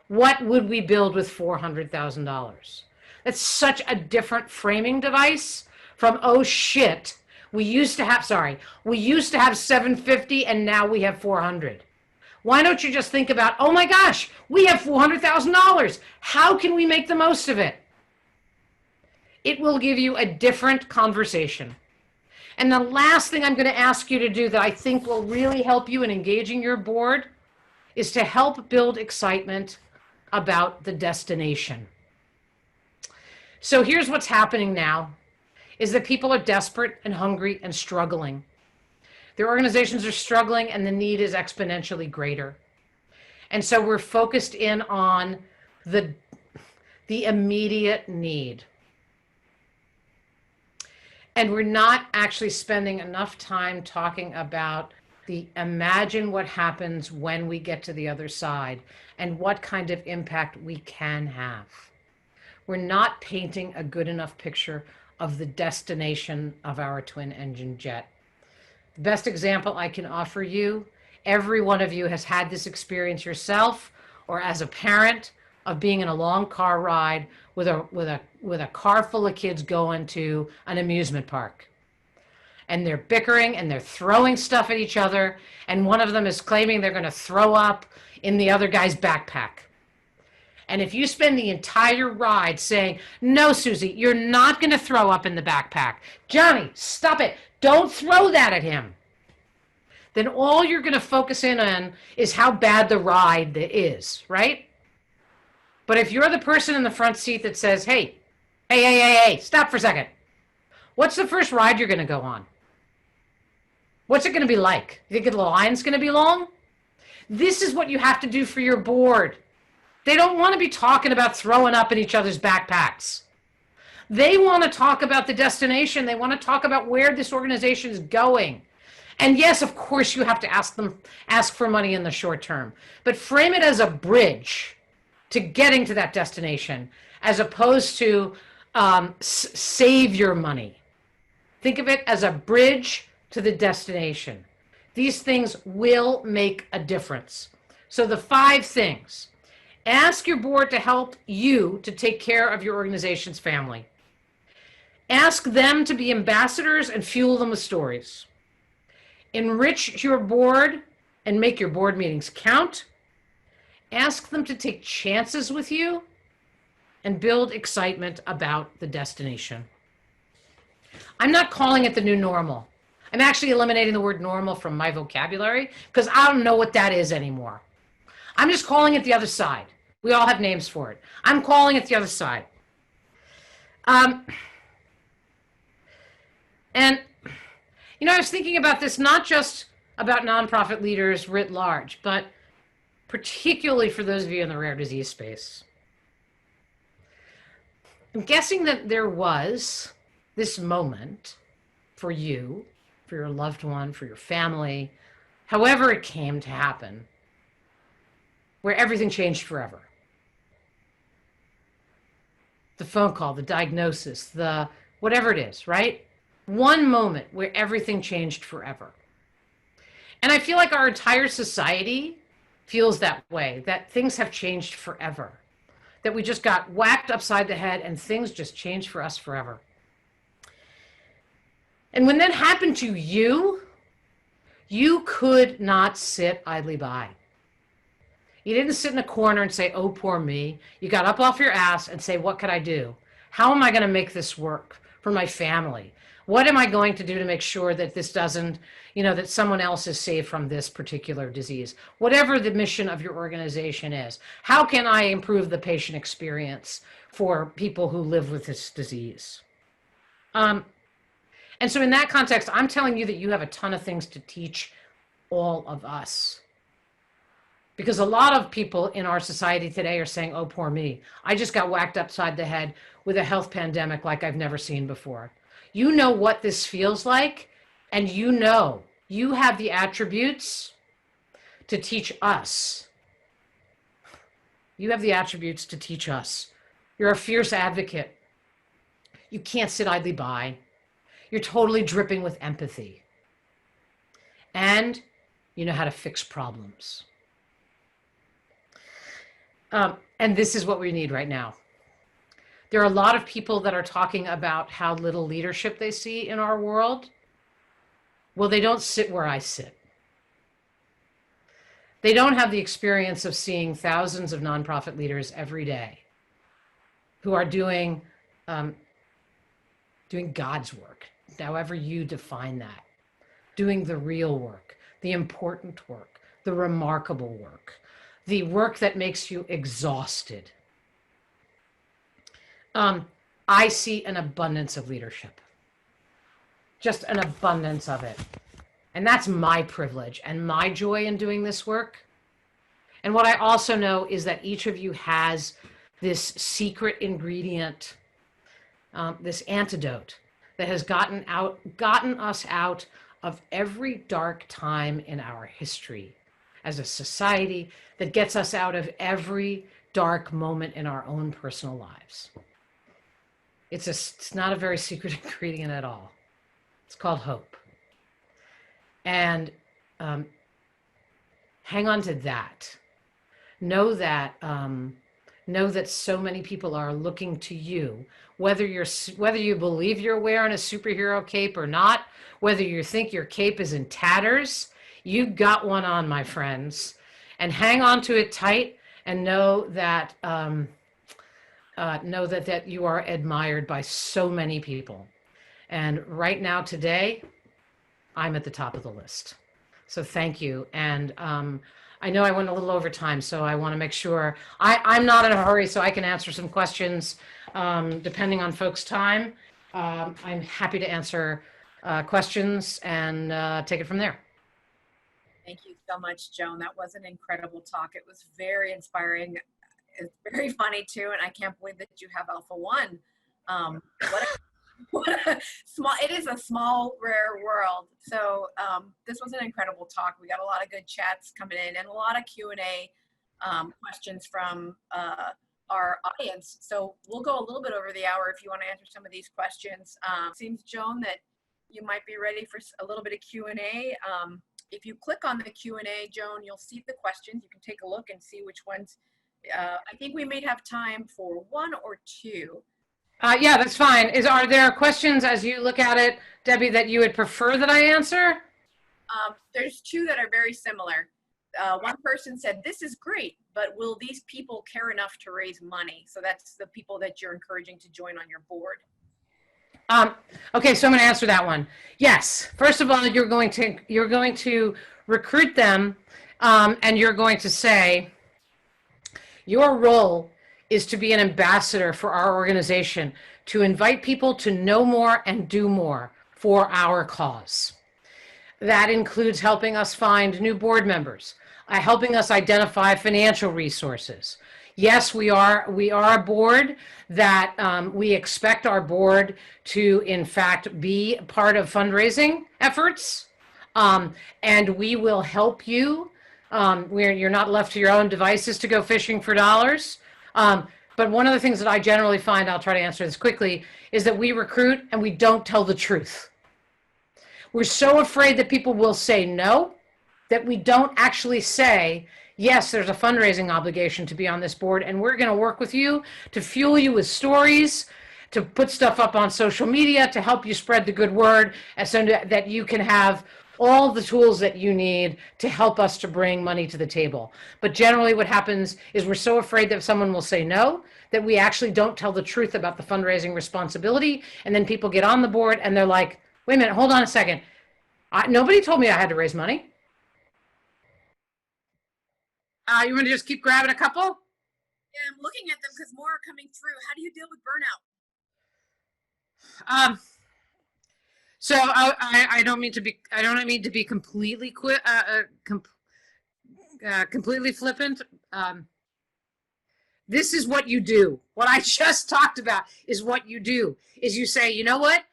What would we build with $400,000? That's such a different framing device from, oh shit, we used to have 750 and now we have 400. Why don't you just think about, oh my gosh, we have $400,000. How can we make the most of it? It will give you a different conversation. And the last thing I'm going to ask you to do that I think will really help you in engaging your board is to help build excitement about the destination. So here's what's happening now, is that people are desperate and hungry and struggling. Their organizations are struggling and the need is exponentially greater. And so we're focused in on the immediate need. And we're not actually spending enough time talking about imagine what happens when we get to the other side and what kind of impact we can have. We're not painting a good enough picture of the destination of our twin engine jet. The best example I can offer you, every one of you has had this experience yourself or as a parent of being in a long car ride with a car full of kids going to an amusement park. And they're bickering and they're throwing stuff at each other. And one of them is claiming they're going to throw up in the other guy's backpack. And if you spend the entire ride saying, no, Susie, you're not going to throw up in the backpack. Johnny, stop it. Don't throw that at him. Then all you're going to focus in on is how bad the ride is, right? But if you're the person in the front seat that says, hey, stop for a second. What's the first ride you're going to go on? What's it going to be like? You think the line's going to be long? This is what you have to do for your board. They don't want to be talking about throwing up in each other's backpacks. They want to talk about the destination. They want to talk about where this organization is going. And yes, of course, you have to ask for money in the short term, but frame it as a bridge to getting to that destination, as opposed to save your money. Think of it as a bridge to the destination. These things will make a difference. So the 5 things: Ask your board to help you to take care of your organization's family. Ask them to be ambassadors and fuel them with stories. Enrich your board and make your board meetings count. Ask them to take chances with you and build excitement about the destination. I'm not calling it the new normal. I'm actually eliminating the word normal from my vocabulary because I don't know what that is anymore. I'm just calling it the other side. We all have names for it. I'm calling it the other side. And, you know, I was thinking about this not just about nonprofit leaders writ large, but particularly for those of you in the rare disease space. I'm guessing that there was this moment for you, for your loved one, for your family, however it came to happen, where everything changed forever. The phone call, the diagnosis, the whatever it is, right? One moment where everything changed forever. And I feel like our entire society feels that way, that things have changed forever, that we just got whacked upside the head and things just changed for us forever. And when that happened to you, you could not sit idly by. You didn't sit in a corner and say, oh, poor me. You got up off your ass and say, what could I do? How am I going to make this work for my family? What am I going to do to make sure that this doesn't, you know, that someone else is saved from this particular disease? Whatever the mission of your organization is, how can I improve the patient experience for people who live with this disease? And so in that context, I'm telling you that you have a ton of things to teach all of us. Because a lot of people in our society today are saying, oh, poor me. I just got whacked upside the head with a health pandemic like I've never seen before. You know what this feels like, and you know you have the attributes to teach us. You have the attributes to teach us. You're a fierce advocate. You can't sit idly by. You're totally dripping with empathy. And you know how to fix problems. And this is what we need right now. There are a lot of people that are talking about how little leadership they see in our world. Well, they don't sit where I sit. They don't have the experience of seeing thousands of nonprofit leaders every day who are doing God's work, however you define that, doing the real work, the important work, the remarkable work, the work that makes you exhausted. I see an abundance of leadership, just an abundance of it. And that's my privilege and my joy in doing this work. And what I also know is that each of you has this secret ingredient, this antidote that has gotten us out of every dark time in our history as a society, that gets us out of every dark moment in our own personal lives. It's not a very secret ingredient at all. It's called hope. And hang on to that. Know that so many people are looking to you, whether you believe you're wearing a superhero cape or not, whether you think your cape is in tatters, you got one on, my friends, and hang on to it tight, and know that that you are admired by so many people. And right now, today, I'm at the top of the list. So thank you. And I know I went a little over time, so I want to make sure I'm not in a hurry, so I can answer some questions depending on folks' time. I'm happy to answer questions and take it from there. Thank you so much, Joan. That was an incredible talk. It was very inspiring. It's very funny too, and I can't believe that you have Alpha One. What a small, it is a small, rare world. So this was an incredible talk. We got a lot of good chats coming in and a lot of Q&A questions from our audience. So we'll go a little bit over the hour if you want to answer some of these questions. Seems, Joan, that you might be ready for a little bit of Q&A. If you click on the Q&A, Joan, you'll see the questions. You can take a look and see which ones I think we may have time for one or two. Yeah, that's fine. Are there questions as you look at it, Debbie, that you would prefer that I answer? There's two that are very similar. One person said, "This is great, but will these people care enough to raise money?" So that's the people that you're encouraging to join on your board. Okay, so I'm going to answer that one. Yes. First of all, you're going to recruit them, and you're going to say your role is to be an ambassador for our organization, to invite people to know more and do more for our cause. That includes helping us find new board members, helping us identify financial resources. Yes, we are a board that we expect our board to, in fact, be part of fundraising efforts, and we will help you where you're not left to your own devices to go fishing for dollars. But one of the things that I generally find, I'll try to answer this quickly, is that we recruit and we don't tell the truth. We're so afraid that people will say no, that we don't actually say, yes, there's a fundraising obligation to be on this board, and we're going to work with you to fuel you with stories, to put stuff up on social media, to help you spread the good word, and so that you can have all the tools that you need to help us to bring money to the table. But generally what happens is we're so afraid that someone will say no, that we actually don't tell the truth about the fundraising responsibility, and then people get on the board and they're like, wait a minute, hold on a second. Nobody told me I had to raise money. You want to just keep grabbing a couple? Yeah, I'm looking at them because more are coming through. How do you deal with burnout? So I don't mean to be completely completely flippant. This is what you do. What I just talked about is what you do. Is you say, you know what?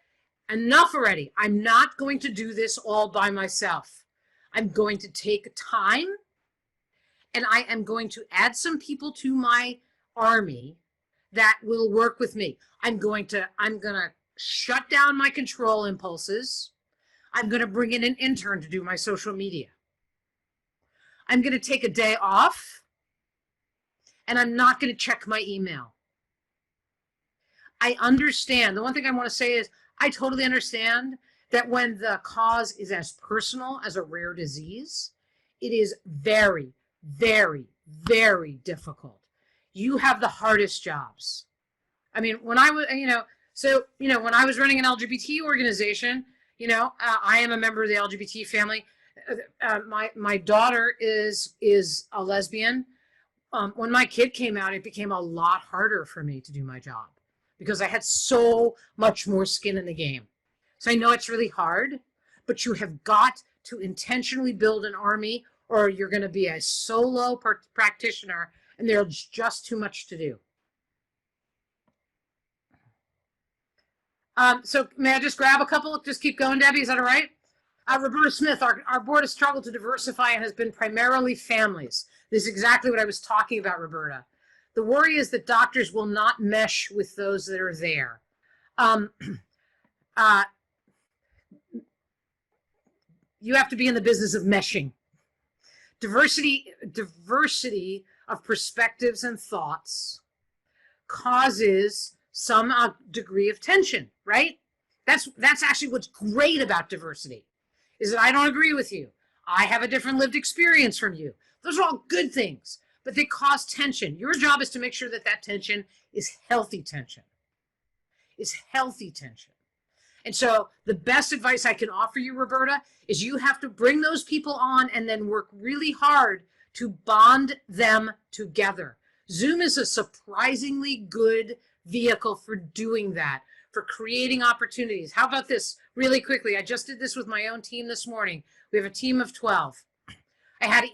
Enough already. I'm not going to do this all by myself. I'm going to take time, and I am going to add some people to my army that will work with me. I'm going to shut down my control impulses. I'm going to bring in an intern to do my social media. I'm going to take a day off, and I'm not going to check my email. I understand. The one thing I want to say is I totally understand that when the cause is as personal as a rare disease, it is very, very, very difficult. You have the hardest jobs. I mean, when I was, when I was running an LGBT organization, I am a member of the LGBT family. My daughter is a lesbian. When my kid came out, it became a lot harder for me to do my job because I had so much more skin in the game. So I know it's really hard, but you have got to intentionally build an army, or you're going to be a solo practitioner, and there's just too much to do. So may I just grab a couple? Just keep going, Debbie. Is that all right? Roberta Smith, our board has struggled to diversify and has been primarily families. This is exactly what I was talking about, Roberta. The worry is that doctors will not mesh with those that are there. You have to be in the business of meshing. Diversity of perspectives and thoughts causes some degree of tension, right? That's actually what's great about diversity, is that I don't agree with you. I have a different lived experience from you. Those are all good things, but they cause tension. Your job is to make sure that that tension is healthy tension. And so the best advice I can offer you, Roberta, is you have to bring those people on and then work really hard to bond them together. Zoom is a surprisingly good vehicle for doing that, for creating opportunities. How about this really quickly? I just did this with my own team this morning. We have a team of 12. I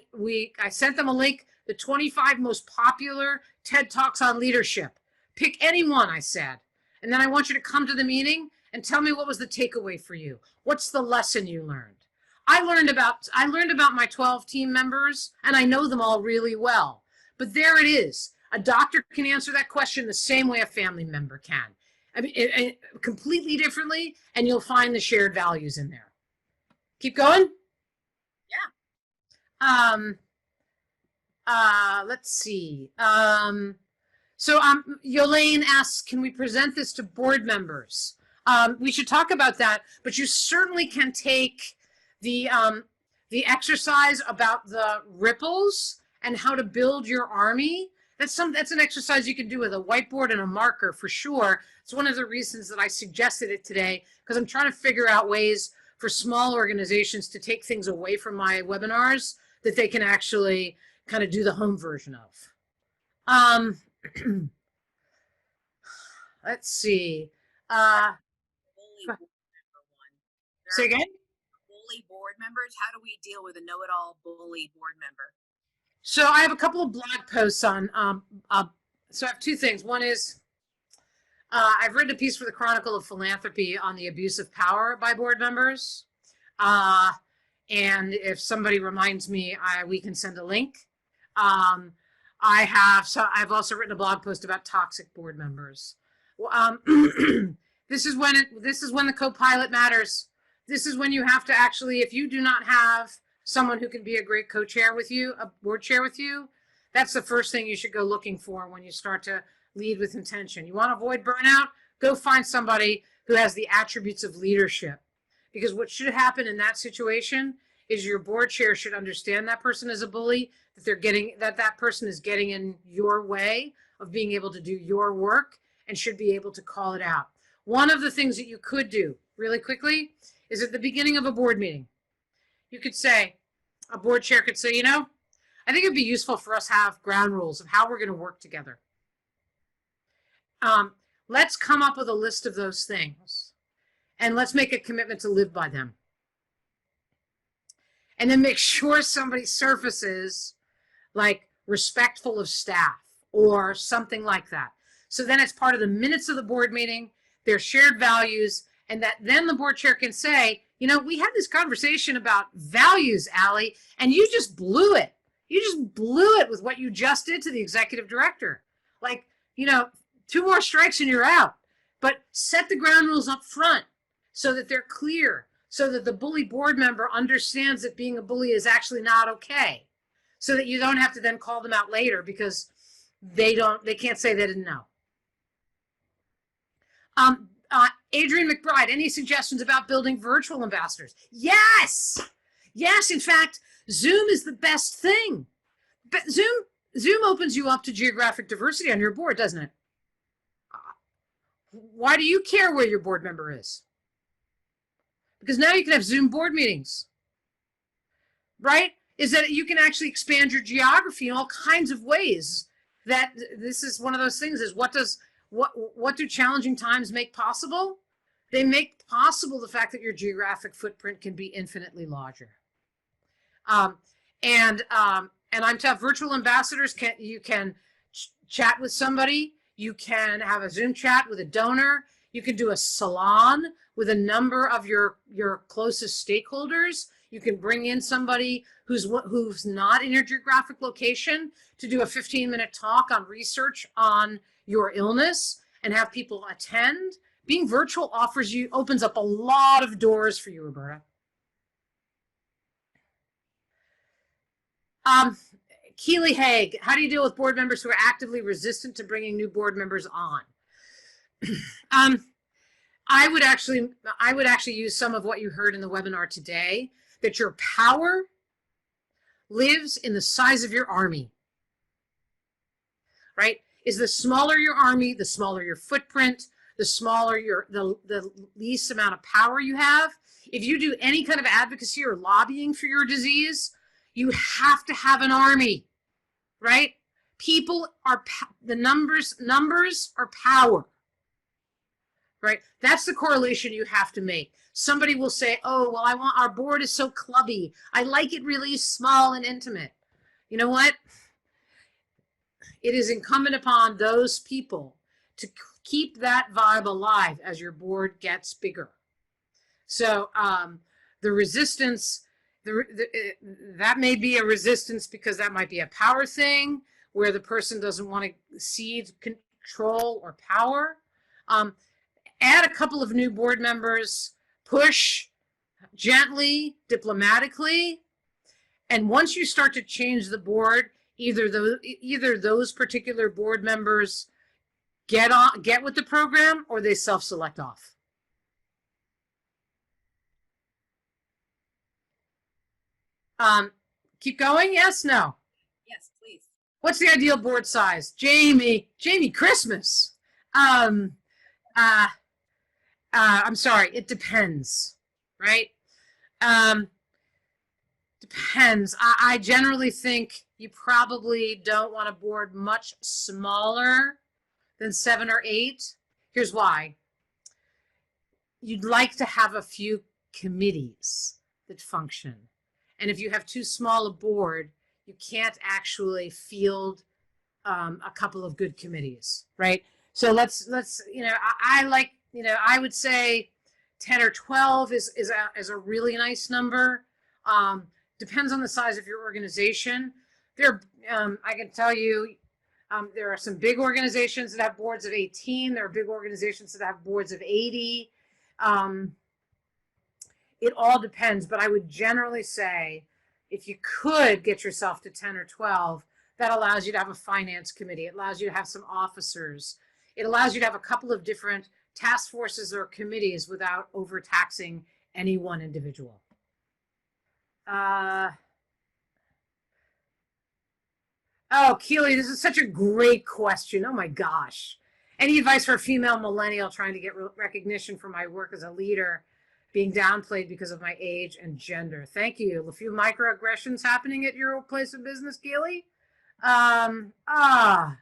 sent them a link, the 25 most popular TED Talks on leadership. Pick any one, I said. And then I want you to come to the meeting and tell me what was the takeaway for you. What's the lesson you learned? I learned about my 12 team members, and I know them all really well. But there it is. A doctor can answer that question the same way a family member can. I mean, completely differently, and you'll find the shared values in there. Keep going? Yeah. Let's see. Yolaine asks, can we present this to board members? We should talk about that, but you certainly can take the exercise about the ripples and how to build your army. That's an exercise you can do with a whiteboard and a marker for sure. It's one of the reasons that I suggested it today, because I'm trying to figure out ways for small organizations to take things away from my webinars that they can actually kind of do the home version of. Let's see. Say again? Bully board members. How do we deal with a know-it-all bully board member? So I have a couple of blog posts on, so I have two things. One is I've written a piece for the Chronicle of Philanthropy on the abuse of power by board members. And if somebody reminds me, we can send a link. I've also written a blog post about toxic board members. This is when the co-pilot matters. This is when you have to actually, if you do not have someone who can be a great co-chair with you, a board chair with you, that's the first thing you should go looking for when you start to lead with intention. You want to avoid burnout? Go find somebody who has the attributes of leadership. Because what should happen in that situation is your board chair should understand that person is a bully, that person is getting in your way of being able to do your work, and should be able to call it out. One of the things that you could do really quickly is at the beginning of a board meeting, you could say, a board chair could say, I think it'd be useful for us to have ground rules of how we're going to work together. Let's come up with a list of those things and let's make a commitment to live by them. And then make sure somebody surfaces like respectful of staff or something like that. So then it's part of the minutes of the board meeting, their shared values, and that then the board chair can say, we had this conversation about values, Allie, and you just blew it. You just blew it with what you just did to the executive director. Like, 2 more strikes and you're out. But set the ground rules up front so that they're clear, so that the bully board member understands that being a bully is actually not okay, so that you don't have to then call them out later because they can't say they didn't know. Adrian McBride, any suggestions about building virtual ambassadors? Yes. Yes. In fact, Zoom is the best thing. But Zoom opens you up to geographic diversity on your board, doesn't it? Why do you care where your board member is? Because now you can have Zoom board meetings, right? Is that you can actually expand your geography in all kinds of ways. That this is one of those things is what do challenging times make possible? They make possible the fact that your geographic footprint can be infinitely larger. And I'm to have virtual ambassadors. You can chat with somebody. You can have a Zoom chat with a donor. You can do a salon with a number of your closest stakeholders. You can bring in somebody who's not in your geographic location to do a 15-minute talk on research on your illness and have people attend. Being virtual opens up a lot of doors for you, Roberta. Keely Haig, how do you deal with board members who are actively resistant to bringing new board members on? I would actually use some of what you heard in the webinar today, that your power lives in the size of your army, right? Is the smaller your army, the smaller your footprint, the smaller the least amount of power you have. If you do any kind of advocacy or lobbying for your disease, you have to have an army, right? The numbers are power, right? That's the correlation you have to make. Somebody will say, oh, well, our board is so clubby. I like it really small and intimate. You know what? It is incumbent upon those people to keep that vibe alive as your board gets bigger. So the resistance, that may be a resistance because that might be a power thing where the person doesn't want to cede control or power. Add a couple of new board members, push gently, diplomatically, and once you start to change the board, either those particular board members get with the program, or they self-select off. Keep going. Yes, no. Yes, please. What's the ideal board size? Jamie Christmas. I'm sorry, it depends, right? Depends. I generally think you probably don't want a board much smaller than 7 or 8. Here's why. You'd like to have a few committees that function. And if you have too small a board, you can't actually field a couple of good committees, right? So let's I like, I would say 10 or 12 is a really nice number. Depends on the size of your organization. I can tell you, there are some big organizations that have boards of 18. There are big organizations that have boards of 80. It all depends, but I would generally say if you could get yourself to 10 or 12, that allows you to have a finance committee. It allows you to have some officers. It allows you to have a couple of different task forces or committees without overtaxing any one individual. Oh, Keely, this is such a great question. Oh my gosh. Any advice for a female millennial trying to get recognition for my work as a leader being downplayed because of my age and gender? Thank you. A few microaggressions happening at your place of business, Keely? I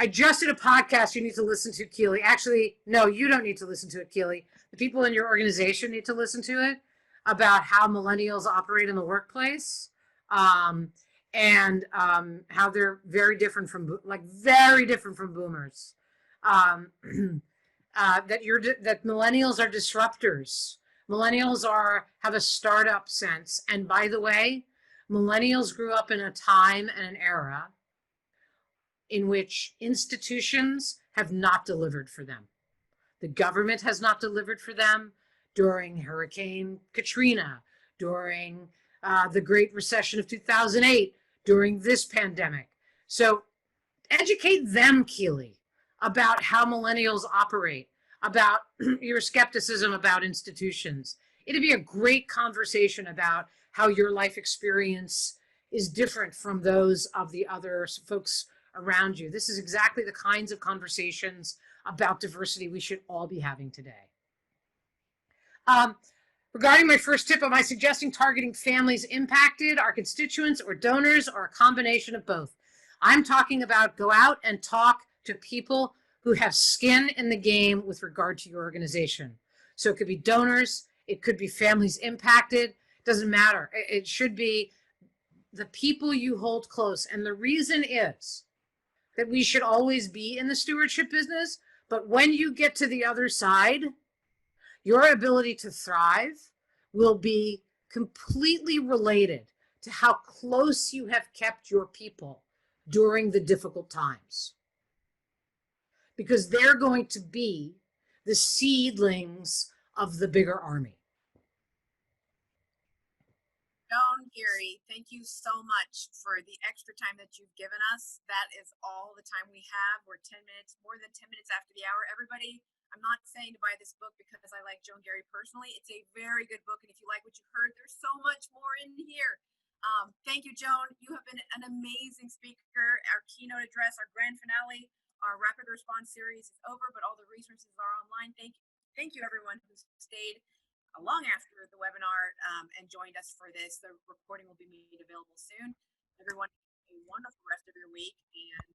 just did a podcast you need to listen to, Keely. Actually, no, you don't need to listen to it, Keely. The people in your organization need to listen to it about how millennials operate in the workplace, and how they're very different from boomers. That millennials are disruptors. Millennials have a startup sense. And by the way, millennials grew up in a time and an era in which institutions have not delivered for them. The government has not delivered for them during Hurricane Katrina, during the Great Recession of 2008, during this pandemic. So educate them, Keely, about how millennials operate, about your skepticism about institutions. It'd be a great conversation about how your life experience is different from those of the other folks around you. This is exactly the kinds of conversations about diversity we should all be having today. Regarding my first tip, am I suggesting targeting families impacted, our constituents, or donors, or a combination of both? I'm talking about go out and talk to people who have skin in the game with regard to your organization. So it could be donors, it could be families impacted, doesn't matter. It should be the people you hold close. And the reason is that we should always be in the stewardship business, but when you get to the other side, your ability to thrive will be completely related to how close you have kept your people during the difficult times. Because they're going to be the seedlings of the bigger army. Joan Garry, thank you so much for the extra time that you've given us. That is all the time we have. We're 10 minutes, more than 10 minutes after the hour. Everybody, I'm not saying to buy this book because I like Joan Garry personally. It's a very good book. And if you like what you heard, there's so much more in here. Thank you, Joan. You have been an amazing speaker. Our keynote address, our grand finale, our rapid response series is over, but all the resources are online. Thank you everyone who stayed long after the webinar and joined us for this. The recording will be made available soon. Everyone, have a wonderful rest of your week, and